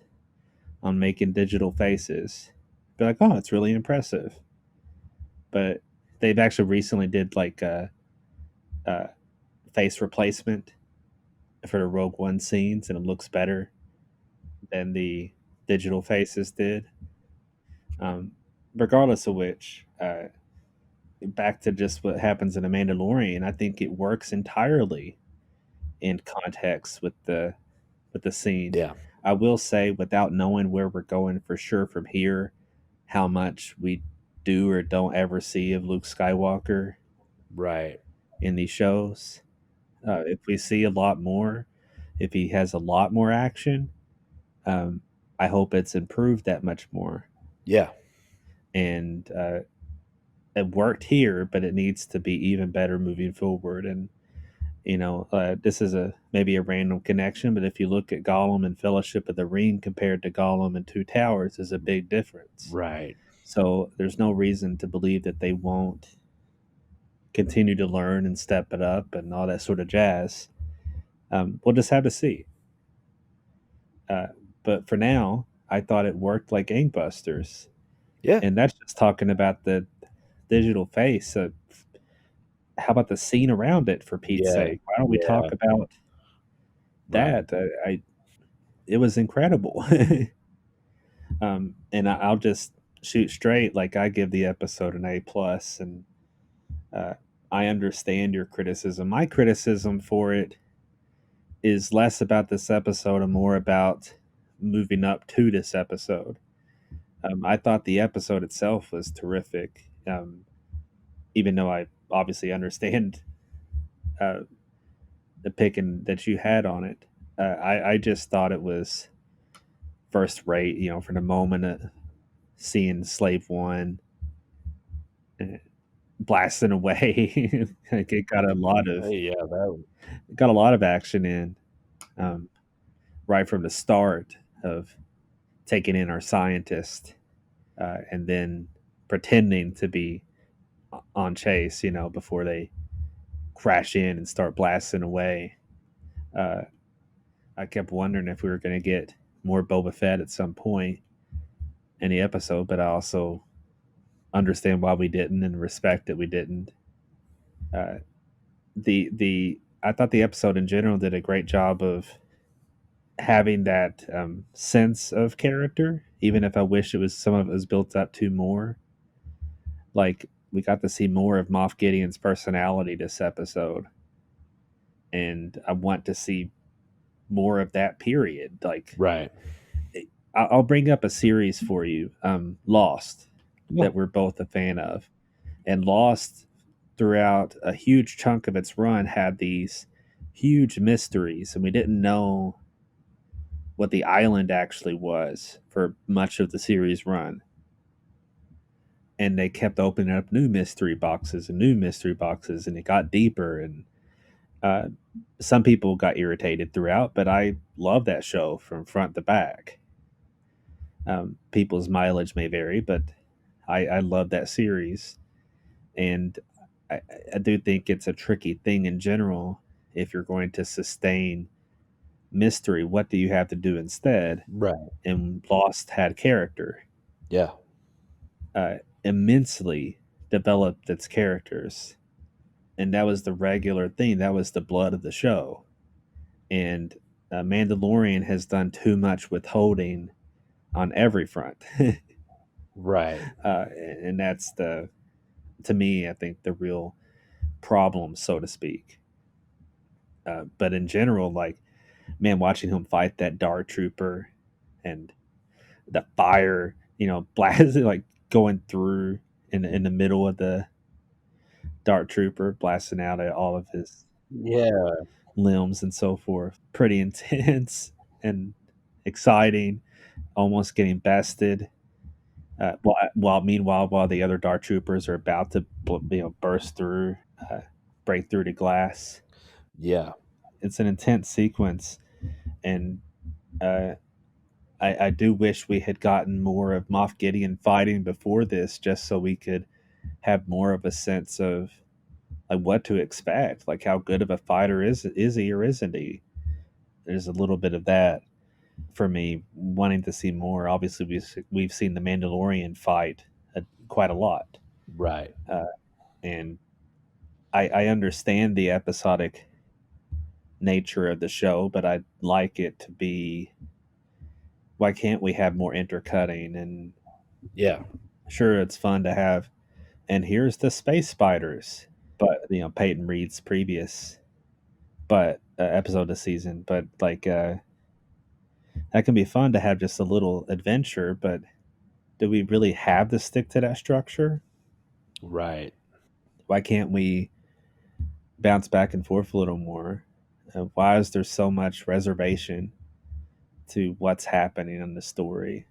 on making digital faces, be like, oh, it's really impressive. But they've actually recently did like a face replacement for the Rogue One scenes, and it looks better than the digital faces did. Um, Regardless of which, back to just what happens in a Mandalorian, I think it works entirely in context with the scene. Yeah. I will say, without knowing where we're going for sure from here, how much we do or don't ever see of Luke Skywalker Right. in these shows. If we see a lot more, if he has a lot more action, um, I hope it's improved that much more. Yeah. And it worked here, but it needs to be even better moving forward. And this is a maybe a random connection, but if you look at Gollum and Fellowship of the Ring compared to Gollum and Two Towers, is a big difference. Right. So there's no reason to believe that they won't continue to learn and step it up and all that sort of jazz. We'll just have to see. Uh, but for now, I thought it worked like gangbusters, Yeah. and that's just talking about the digital face. How about the scene around it? For Pete's Yeah. sake, why don't we Yeah. talk about Right. that? I It was incredible. And I'll just shoot straight. Like I give the episode an A+, and uh, I understand your criticism. My criticism for it is less about this episode and more about moving up to this episode. I thought the episode itself was terrific, even though I obviously understand uh, the picking that you had on it. I just thought it was first rate, from the moment of seeing Slave One uh, blasting away. Like it Yeah. That. got a lot of action in um, right from the start of taking in our scientist and then pretending to be on chase, before they crash in and start blasting away. Uh, I kept wondering if we were going to get more Boba Fett at some point in the episode, but I also understand why we didn't and respect that we didn't. Uh, the I thought the episode in general did a great job of having that sense of character, even if I wish it was some of it was built up to more. Like we got to see more of Moff Gideon's personality this episode, and I want to see more of that period. Like Right. I'll bring up a series for you, Lost, Yeah. that we're both a fan of, and Lost throughout a huge chunk of its run had these huge mysteries, and we didn't know what the island actually was for much of the series run. And they kept opening up new mystery boxes and new mystery boxes, and it got deeper. And uh, some people got irritated throughout, but I love that show from front to back. People's mileage may vary, but I love that series. And I, I do think it's a tricky thing in general. If you're going to sustain mystery, what do you have to do instead? Right. And Lost had character, Yeah. immensely developed its characters, and that was the regular thing. That was the blood of the show. And Mandalorian has done too much withholding on every front, Right. and that's to me, I think the real problem, so to speak. But in general, like man, watching him fight that Dark Trooper and the fire, blasting like going through in the middle of the Dark Trooper, blasting out at all of his Yeah, limbs and so forth. Pretty intense and exciting, almost getting bested. While the other Dark Troopers are about to burst through, uh, break through the glass. yeah, It's an intense sequence, and uh, I do wish we had gotten more of Moff Gideon fighting before this, just so we could have more of a sense of like what to expect, like how good of a fighter is he or isn't he? There's a little bit of that for me, wanting to see more. Obviously, we've seen the Mandalorian fight quite a lot, right. uh, and I understand the episodic nature of the show, but I'd like it to be. Why can't we have more intercutting? And Yeah, sure, it's fun to have. And here's the space spiders, but Peyton Reed's previous, but episode of the season, but like that can be fun to have just a little adventure. But do we really have to stick to that structure? right. Why can't we bounce back and forth a little more? Why is there so much reservation to what's happening in the story?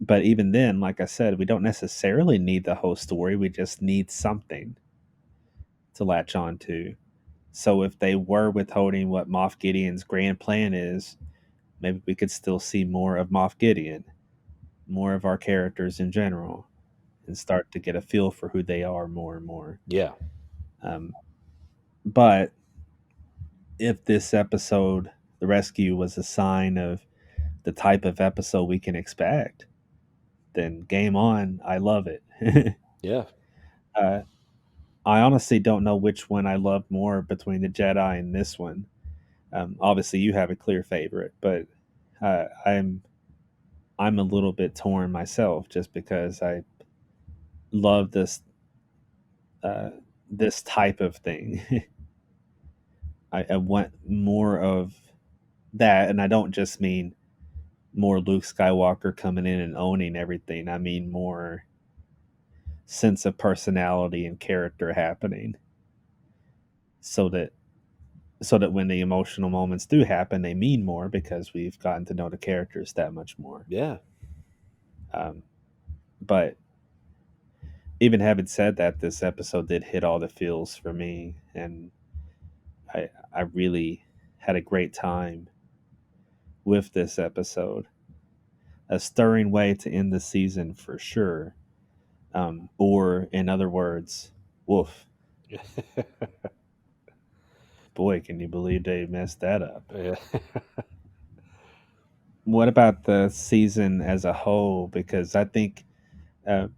But even then, like I said, we don't necessarily need the whole story. We just need something to latch on to. So if they were withholding what Moff Gideon's grand plan is, maybe we could still see more of Moff Gideon, more of our characters in general, and start to get a feel for who they are more and more. Yeah, Um, but if this episode, The Rescue, was a sign of the type of episode we can expect, then game on. I love it. yeah, uh, I honestly don't know which one I love more between the Jedi and this one. Obviously, you have a clear favorite, but I'm a little bit torn myself just because I love uh, this type of thing. I want more of that, and I don't just mean more Luke Skywalker coming in and owning everything. I mean more sense of personality and character happening, so that when the emotional moments do happen, they mean more because we've gotten to know the characters that much more. yeah, Um, but even having said that, this episode did hit all the feels for me, and I really had a great time with this episode. A stirring way to end the season for sure. Or in other words, woof. Boy, can you believe they messed that up? yeah. What about the season as a whole? Because I think uh,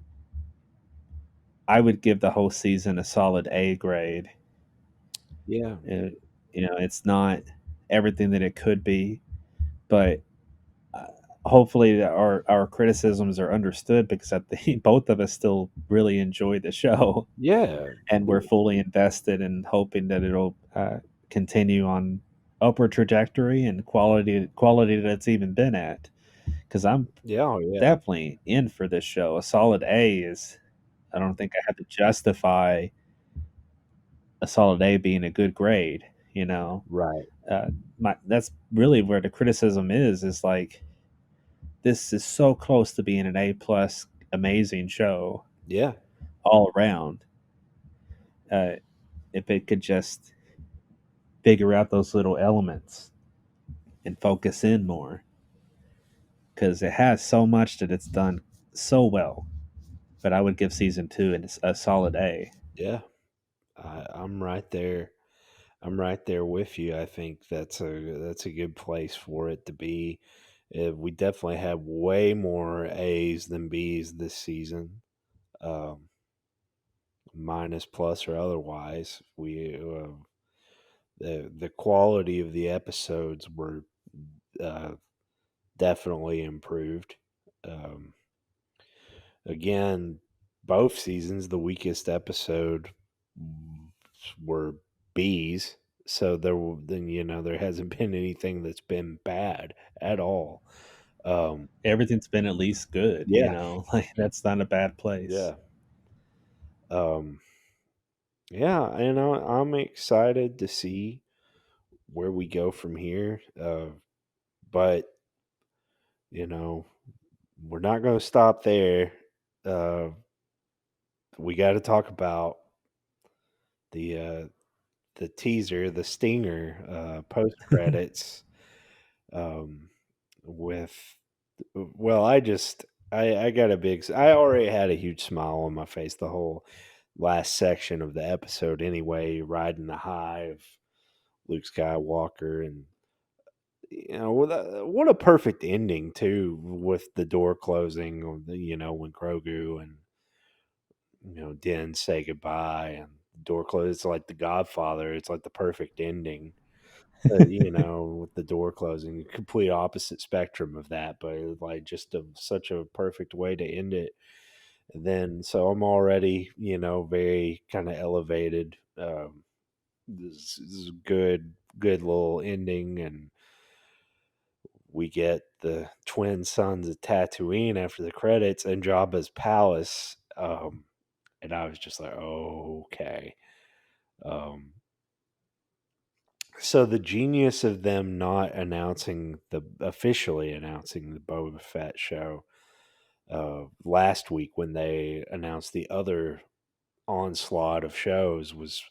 I would give the whole season a solid A grade. Yeah, Uh, it's not everything that it could be, but uh, hopefully our criticisms are understood because I think both of us still really enjoyed the show, yeah, and we're fully invested in hoping that it'll continue on upward trajectory and quality that it's even been at. Because I'm yeah, oh, yeah, definitely in for this show. A solid A is. I don't think I have to justify a solid A being a good grade. You know, right. that's really where the criticism is. Is like this is so close to being an A plus amazing show Yeah, all around. Uh, if it could just figure out those little elements and focus in more, because it has so much that it's done so well. But I would give season two a solid A. yeah. I'm right there. I'm right there with you. I think that's a good place for it to be. We definitely have way more A's than B's this season, um, minus, plus, or otherwise. The quality of the episodes were uh, definitely improved. Um, Again, both seasons, the weakest episode were B's. So then there hasn't been anything that's been bad at all. Um, Everything's been at least good, yeah, like that's not a bad place. yeah, um, yeah. And I'm excited to see where we go from here. But you know, we're not going to stop there. Uh, we got to talk about the uh, the teaser, the stinger, post credits. Um, with well, I got a I already had a huge smile on my face the whole last section of the episode. Anyway, riding the high of Luke Skywalker, and what a perfect ending too, with the door closing. When Grogu and Din say goodbye and the door closes. It's like The Godfather. It's like the perfect ending. With the door closing, complete opposite spectrum of that, but it was like just such a perfect way to end it. And then, so I'm already, very kind of elevated. This is a good little ending, and we get the twin sons of Tatooine after the credits and Jabba's palace. And I was just like, oh, okay. Um, so the genius of them not officially announcing the Boba Fett show last week, when they announced the other onslaught of shows, was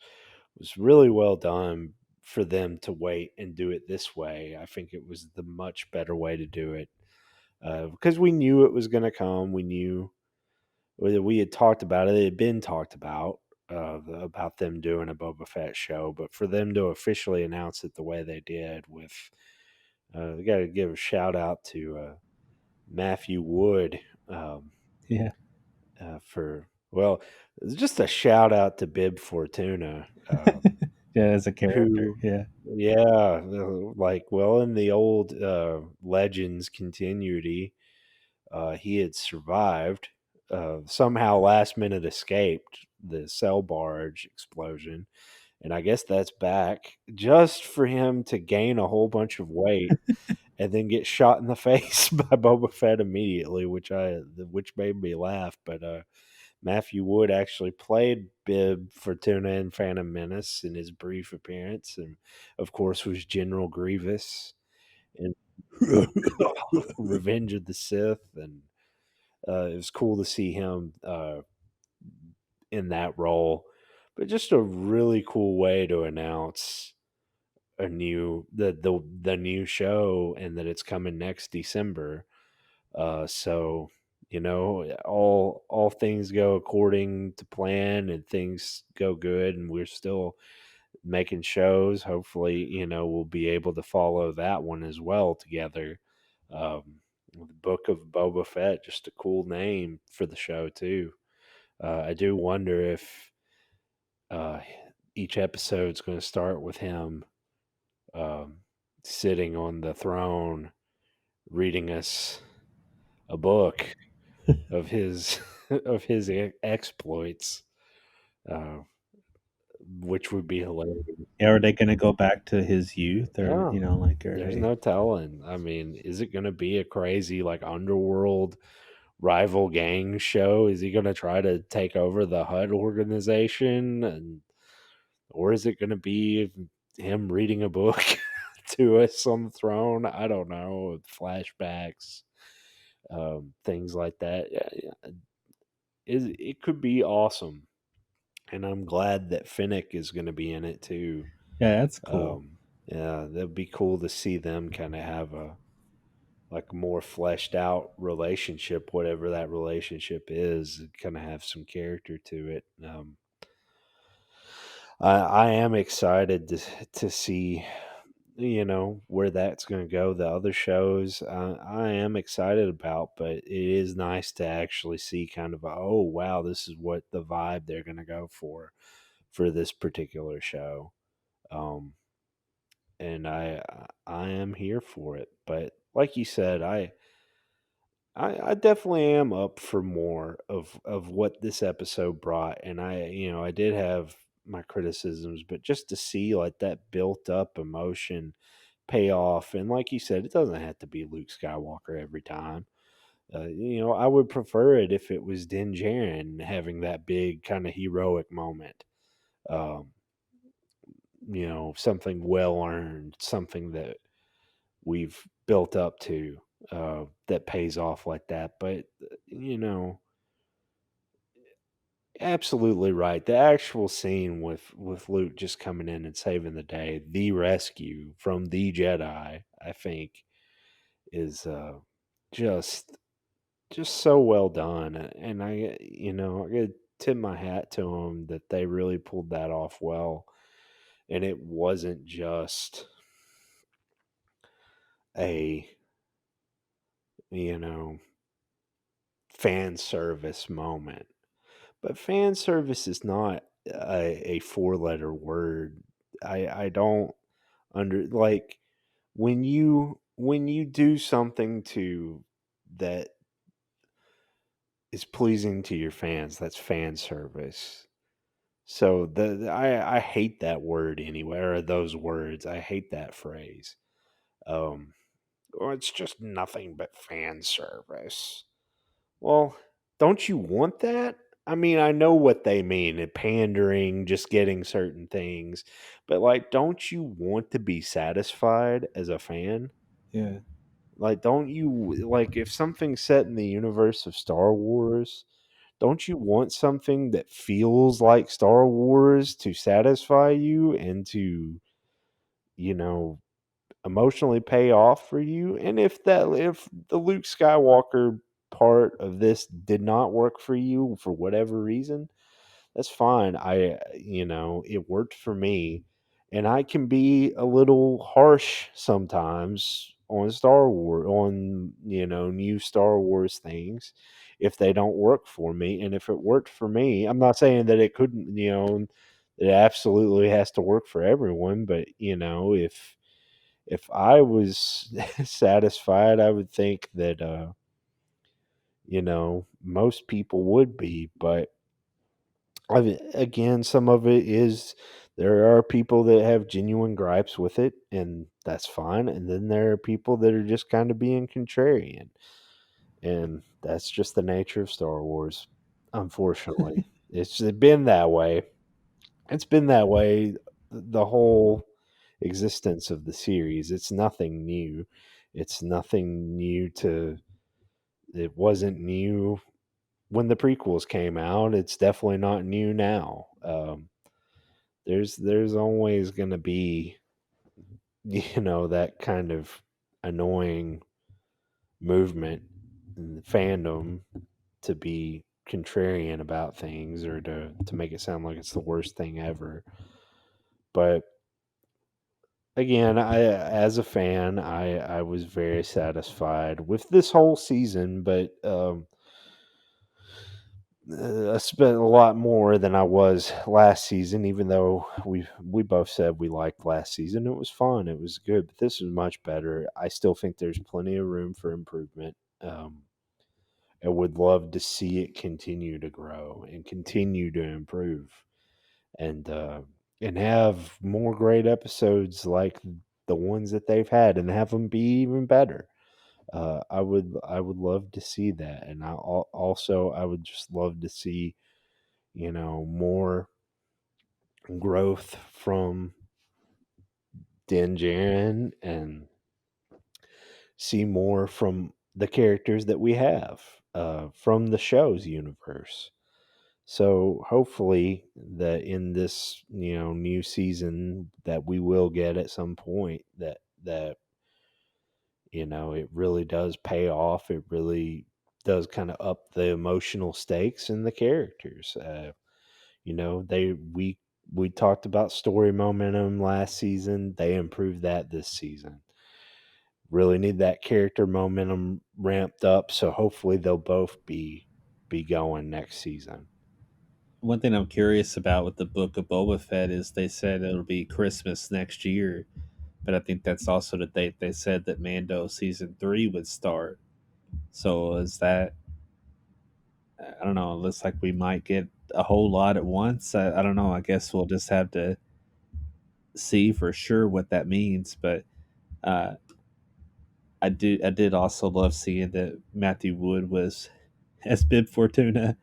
really well done for them to wait and do it this way. I think it was the much better way to do it, because we knew it was going to come. We had talked about it. It had been talked about them doing a Boba Fett show, but for them to officially announce it the way they did, we got to give a shout out to Matthew Wood, um, Yeah. for just a shout out to Bib Fortuna, Yeah, as a character. who, Yeah. yeah, in the old Legends continuity, he had survived. Somehow, last minute escaped the cell barge explosion, and I guess that's back just for him to gain a whole bunch of weight and then get shot in the face by Boba Fett immediately, which made me laugh. But Matthew Wood actually played Bib Fortuna in Phantom Menace in his brief appearance, and of course was General Grievous in Revenge of the Sith, and it was cool to see him in that role. But just a really cool way to announce the new show, and that it's coming next December. So all things go according to plan, and things go good, and we're still making shows. Hopefully, we'll be able to follow that one as well together. The Book of Boba Fett, just a cool name for the show too. I do wonder if uh, each episode's going to start with him um, sitting on the throne reading us a book of his of his exploits, uh, which would be hilarious. Are they going to go back to his youth, or Yeah, like, are there's they? no telling. I mean, is it going to be a crazy like underworld rival gang show? Is he going to try to take over the HUD organization, or is it going to be him reading a book to us on the throne? I don't know. Flashbacks, things like that. Yeah, yeah. It could be awesome, and I'm glad that Finnick is going to be in it too. Yeah, that's cool. Um, yeah, that'd be cool to see them kind of have a like more fleshed out relationship, whatever that relationship is, kind of have some character to it. I am excited to see where that's going to go. The other shows I am excited about, but it is nice to actually see kind of oh wow, this is what the vibe they're going to go for this particular show. Um, and I am here for it. But like you said, I definitely am up for more of what this episode brought, and I did have my criticisms, but just to see like that built up emotion pay off. And like you said, it doesn't have to be Luke Skywalker every time. I would prefer it if it was Din Djarin having that big kind of heroic moment. Um, something well earned, something that we've built up to that pays off like that. But absolutely right. The actual scene with Luke just coming in and saving the day, the rescue from the Jedi, I think, is just just so well done. And I got to tip my hat to them that they really pulled that off well. And it wasn't just a you know fan service moment. But fan service is not a four-letter word. I don't like when you do something to that is pleasing to your fans, that's fan service. So I hate that word anywhere, or those words. I hate that phrase. Um or it's just nothing but fan service. Well, don't you want that? I mean, I know what they mean, pandering, just getting certain things, but like, don't you want to be satisfied as a fan? Yeah. Like, don't you like if something's set in the universe of Star Wars, don't you want something that feels like Star Wars to satisfy you and to, you know, emotionally pay off for you? And if the Luke Skywalker part of this did not work for you for whatever reason, that's fine. It worked for me. And I can be a little harsh sometimes on Star Wars, on, new Star Wars things if they don't work for me. And if it worked for me, I'm not saying that it couldn't, it absolutely has to work for everyone, but, if I was satisfied, I would think that, most people would be. But again, some of it is there are people that have genuine gripes with it, and that's fine. And then there are people that are just kind of being contrarian, and that's just the nature of Star Wars. Unfortunately, it's been that way. It's been that way the whole existence of the series. It's nothing new. It's nothing new to it wasn't new when the prequels came out. It's definitely not new now. There's always going to be that kind of annoying movement in the fandom to be contrarian about things or to make it sound like it's the worst thing ever. But again, I as a fan, I was very satisfied with this whole season, but I spent a lot more than I was last season. Even though we both said we liked last season, it was fun, it was good, but this is much better. I still think there's plenty of room for improvement. I would love to see it continue to grow and continue to improve, and uh, and have more great episodes like the ones that they've had, and have them be even better. I would love to see that, and also I would just love to see more growth from Din Djarin and see more from the characters that we have from the show's universe. So hopefully that in this new season that we will get at some point that it really does pay off. It really does kind of up the emotional stakes in the characters. We talked about story momentum last season. They improved that this season. Really need that character momentum ramped up, so hopefully they'll both be going next season. One thing I'm curious about with the book of Boba Fett is they said it'll be Christmas next year, but I think that's also the date they said that Mando season 3 would start. So is that, I don't know, it looks like we might get a whole lot at once. I don't know. I guess we'll just have to see for sure what that means. But Uh, I did also love seeing that Matthew Wood was as Bib Fortuna.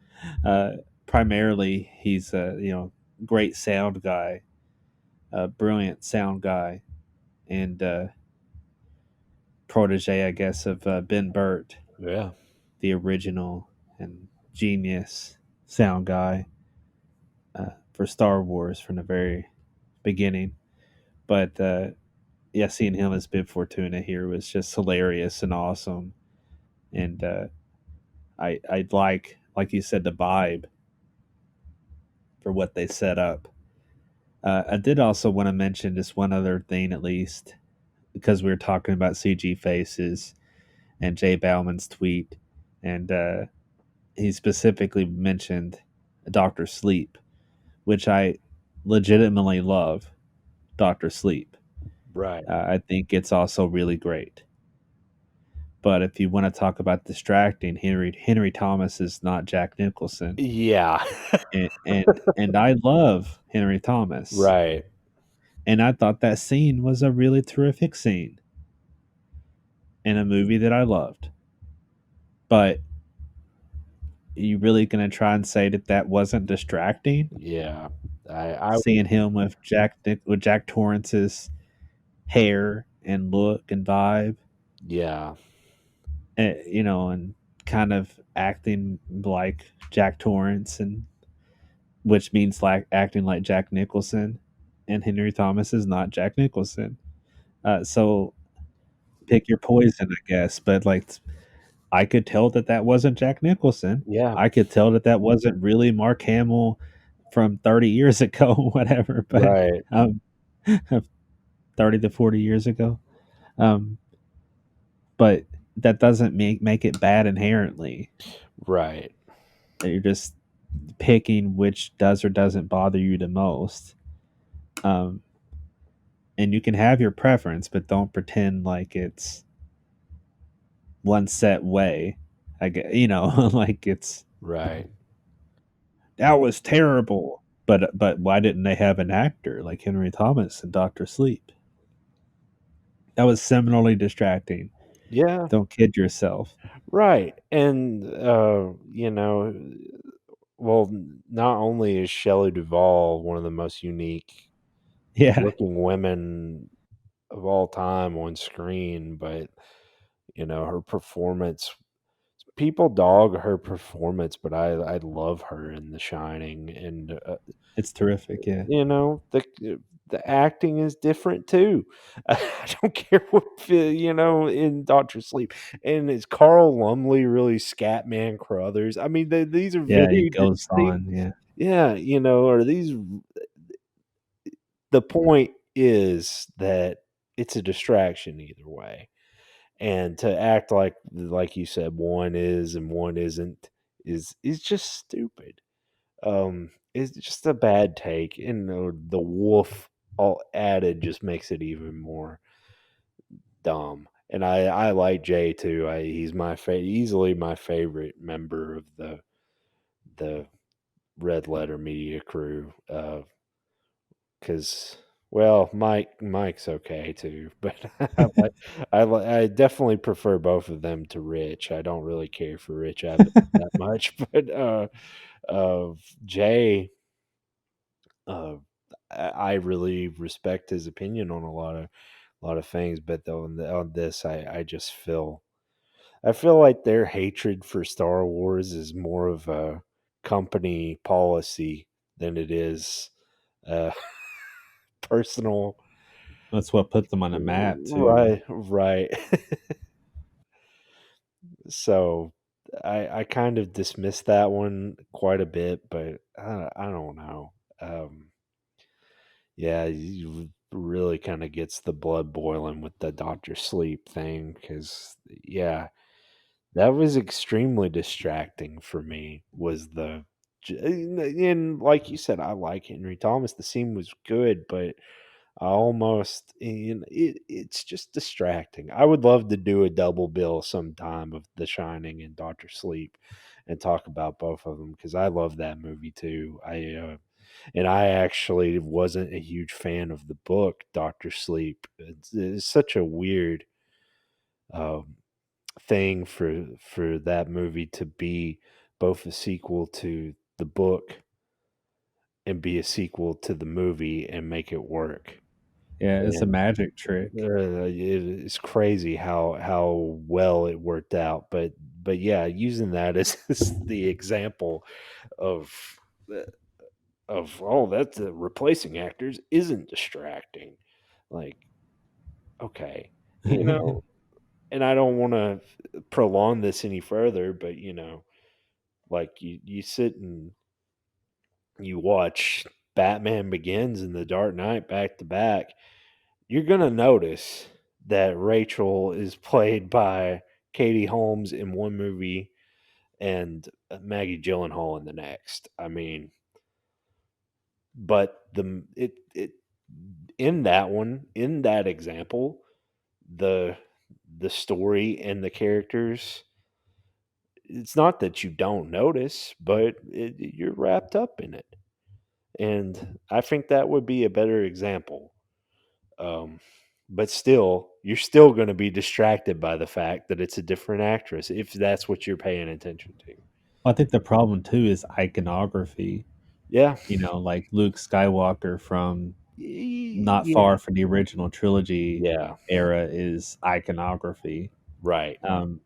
Uh, Primarily, he's a great sound guy, a brilliant sound guy, and protege, I guess, of Ben Burt, Yeah. the original and genius sound guy for Star Wars from the very beginning. But yeah, seeing him as Bib Fortuna here was just hilarious and awesome. And I like you said, the vibe for what they set up. I did also want to mention just one other thing, at least, because we were talking about CG faces and Jay Bauman's tweet, and he specifically mentioned Doctor Sleep, which I legitimately love. Doctor Sleep. Right. I think it's also really great. But if you want to talk about distracting, Henry Thomas is not Jack Nicholson, Yeah. and I love Henry Thomas, Right. and I thought that scene was a really terrific scene in a movie that I loved. But you really gonna try and say that that wasn't distracting? Yeah. I would. Seeing him with with Jack Torrance's hair and look and vibe, Yeah. and kind of acting like Jack Torrance, and which means like acting like Jack Nicholson, and Henry Thomas is not Jack Nicholson. So pick your poison, I guess. But like, I could tell that that wasn't Jack Nicholson. Yeah. I could tell that that wasn't really Mark Hamill from 30 years ago, whatever. But Right. um, 30 to 40 years ago. Um, but that doesn't make it bad inherently. Right. You're just picking which does or doesn't bother you the most. Um, and you can have your preference, but don't pretend like it's one set way. I get, like it's Right. that was terrible. But why didn't they have an actor like Henry Thomas in Doctor Sleep? That was seminally distracting. Yeah. Don't kid yourself. Right. And well, not only is Shelley Duvall one of the most unique Yeah, looking women of all time on screen, but her performance, people dog her performance, but I love her in The Shining, and it's terrific. Yeah, the acting is different too. I don't care what in Doctor Sleep, and is Carl Lumley really Scatman Crothers? I mean, these are yeah. He very goes distinct. on. Yeah, Yeah, are these the point is that it's a distraction either way. And to act like you said, one is and one isn't is just stupid. It's just a bad take, and the wolf all added just makes it even more dumb. And I like Jay too. He's easily my favorite member of the Red Letter Media crew. Because well, Mike's okay too, but I definitely prefer both of them to Rich. I don't really care for Rich Evans that much, but Jay, uh, I really respect his opinion on a lot of things, but though on this, I just I feel like their hatred for Star Wars is more of a company policy than it is uh, personal. that's what put them on the map too. Right, right. So I kind of dismissed that one quite a bit, but I don't know. Um, yeah, you really kind of gets the blood boiling with the Doctor Sleep thing because yeah, that was extremely distracting for me. Was the and like you said, I like Henry Thomas. The scene was good, but I almost and it's just distracting. I would love to do a double bill sometime of The Shining and Doctor Sleep and talk about both of them because I love that movie too. And I actually wasn't a huge fan of the book, Doctor Sleep. It's such a weird um, thing for that movie to be both a sequel to the book and be a sequel to the movie and make it work. Yeah, it's a And magic trick. it's crazy how well it worked out. But yeah, using that as the example of uh, oh, that's replacing actors isn't distracting. Like, okay, you know, and I don't want to prolong this any further, but like you sit and you watch Batman Begins and The Dark Knight back to back, you're gonna notice that Rachel is played by Katie Holmes in one movie and Maggie Gyllenhaal in the next. I mean, but it in that one, in that example, the the story and the characters, it's not that you don't notice, but you're wrapped up in it. And I think that would be a better example. Um, but still, you're still going to be distracted by the fact that it's a different actress if that's what you're paying attention to. I think the problem too is iconography. Yeah. Like Luke Skywalker from not Yeah. far from the original trilogy Yeah. era is iconography. Right. Um,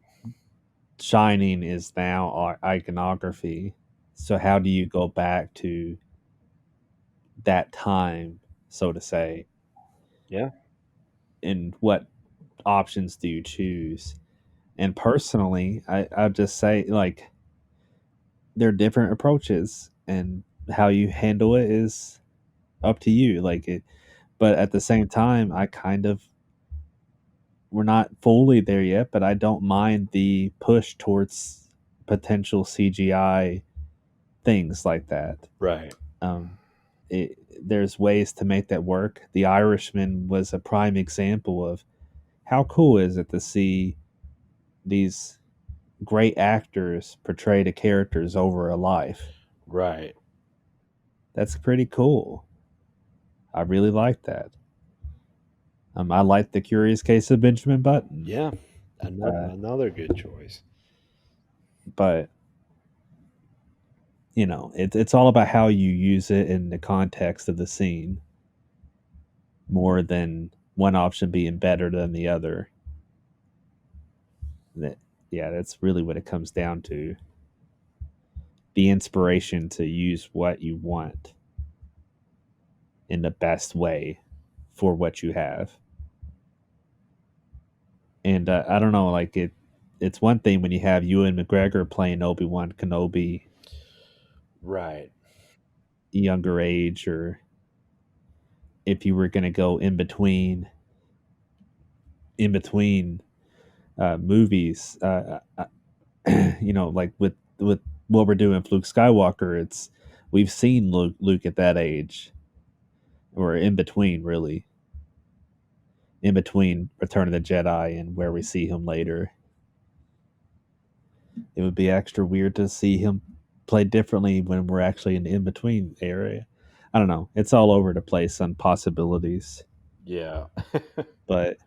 Shining is now iconography. So how do you go back to that time, so to say, Yeah. and what options do you choose? And personally, I'll just say like there are different approaches, and how you handle it is up to you. But at the same time, I kind of we're not fully there yet, but I don't mind the push towards potential CGI things like that. Right. Um, there's ways to make that work. The Irishman was a prime example of how cool is it to see these great actors portray the characters over a life. Right. That's pretty cool. I really like that. I like the Curious Case of Benjamin Button, Yeah. Another uh, another good choice. but it's all about how you use it in the context of the scene, more than one option being better than the other. That Yeah, that's really what it comes down to. The inspiration to use what you want in the best way for what you have. And I don't know, like it's one thing when you have Ewan McGregor playing Obi-Wan Kenobi Right. younger age, or if you were going to go in between movies, like with what we're doing with Luke Skywalker, it's we've seen Luke at that age, or in between, really, in between Return of the Jedi and where we see him later. It would be extra weird to see him play differently when we're actually in the in between area. I don't know. It's all over the place on possibilities, Yeah. but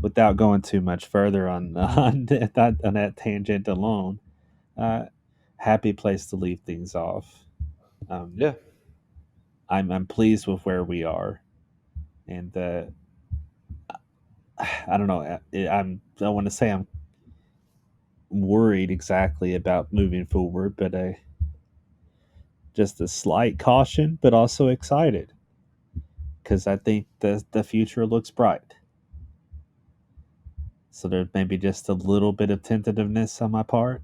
without going too much further on on that tangent alone, uh, happy place to leave things off. Um, Yeah. I'm pleased with where we are, and I don't know. I want to say I'm worried exactly about moving forward, but just a slight caution, but also excited because I think the future looks bright. So there's maybe just a little bit of tentativeness on my part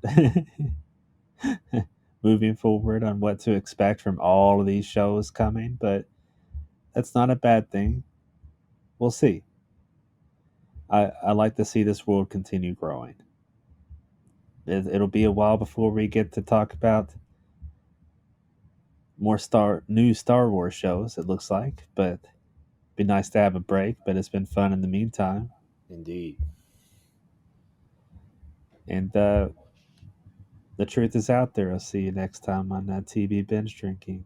moving forward on what to expect from all of these shows coming, but that's not a bad thing. We'll see. I like to see this world continue growing. It'll be a while before we get to talk about more new Star Wars shows. It looks like, but it'd be nice to have a break. But it's been fun in the meantime, Indeed. and The truth is out there. I'll see you next time on TV Binge Drinking.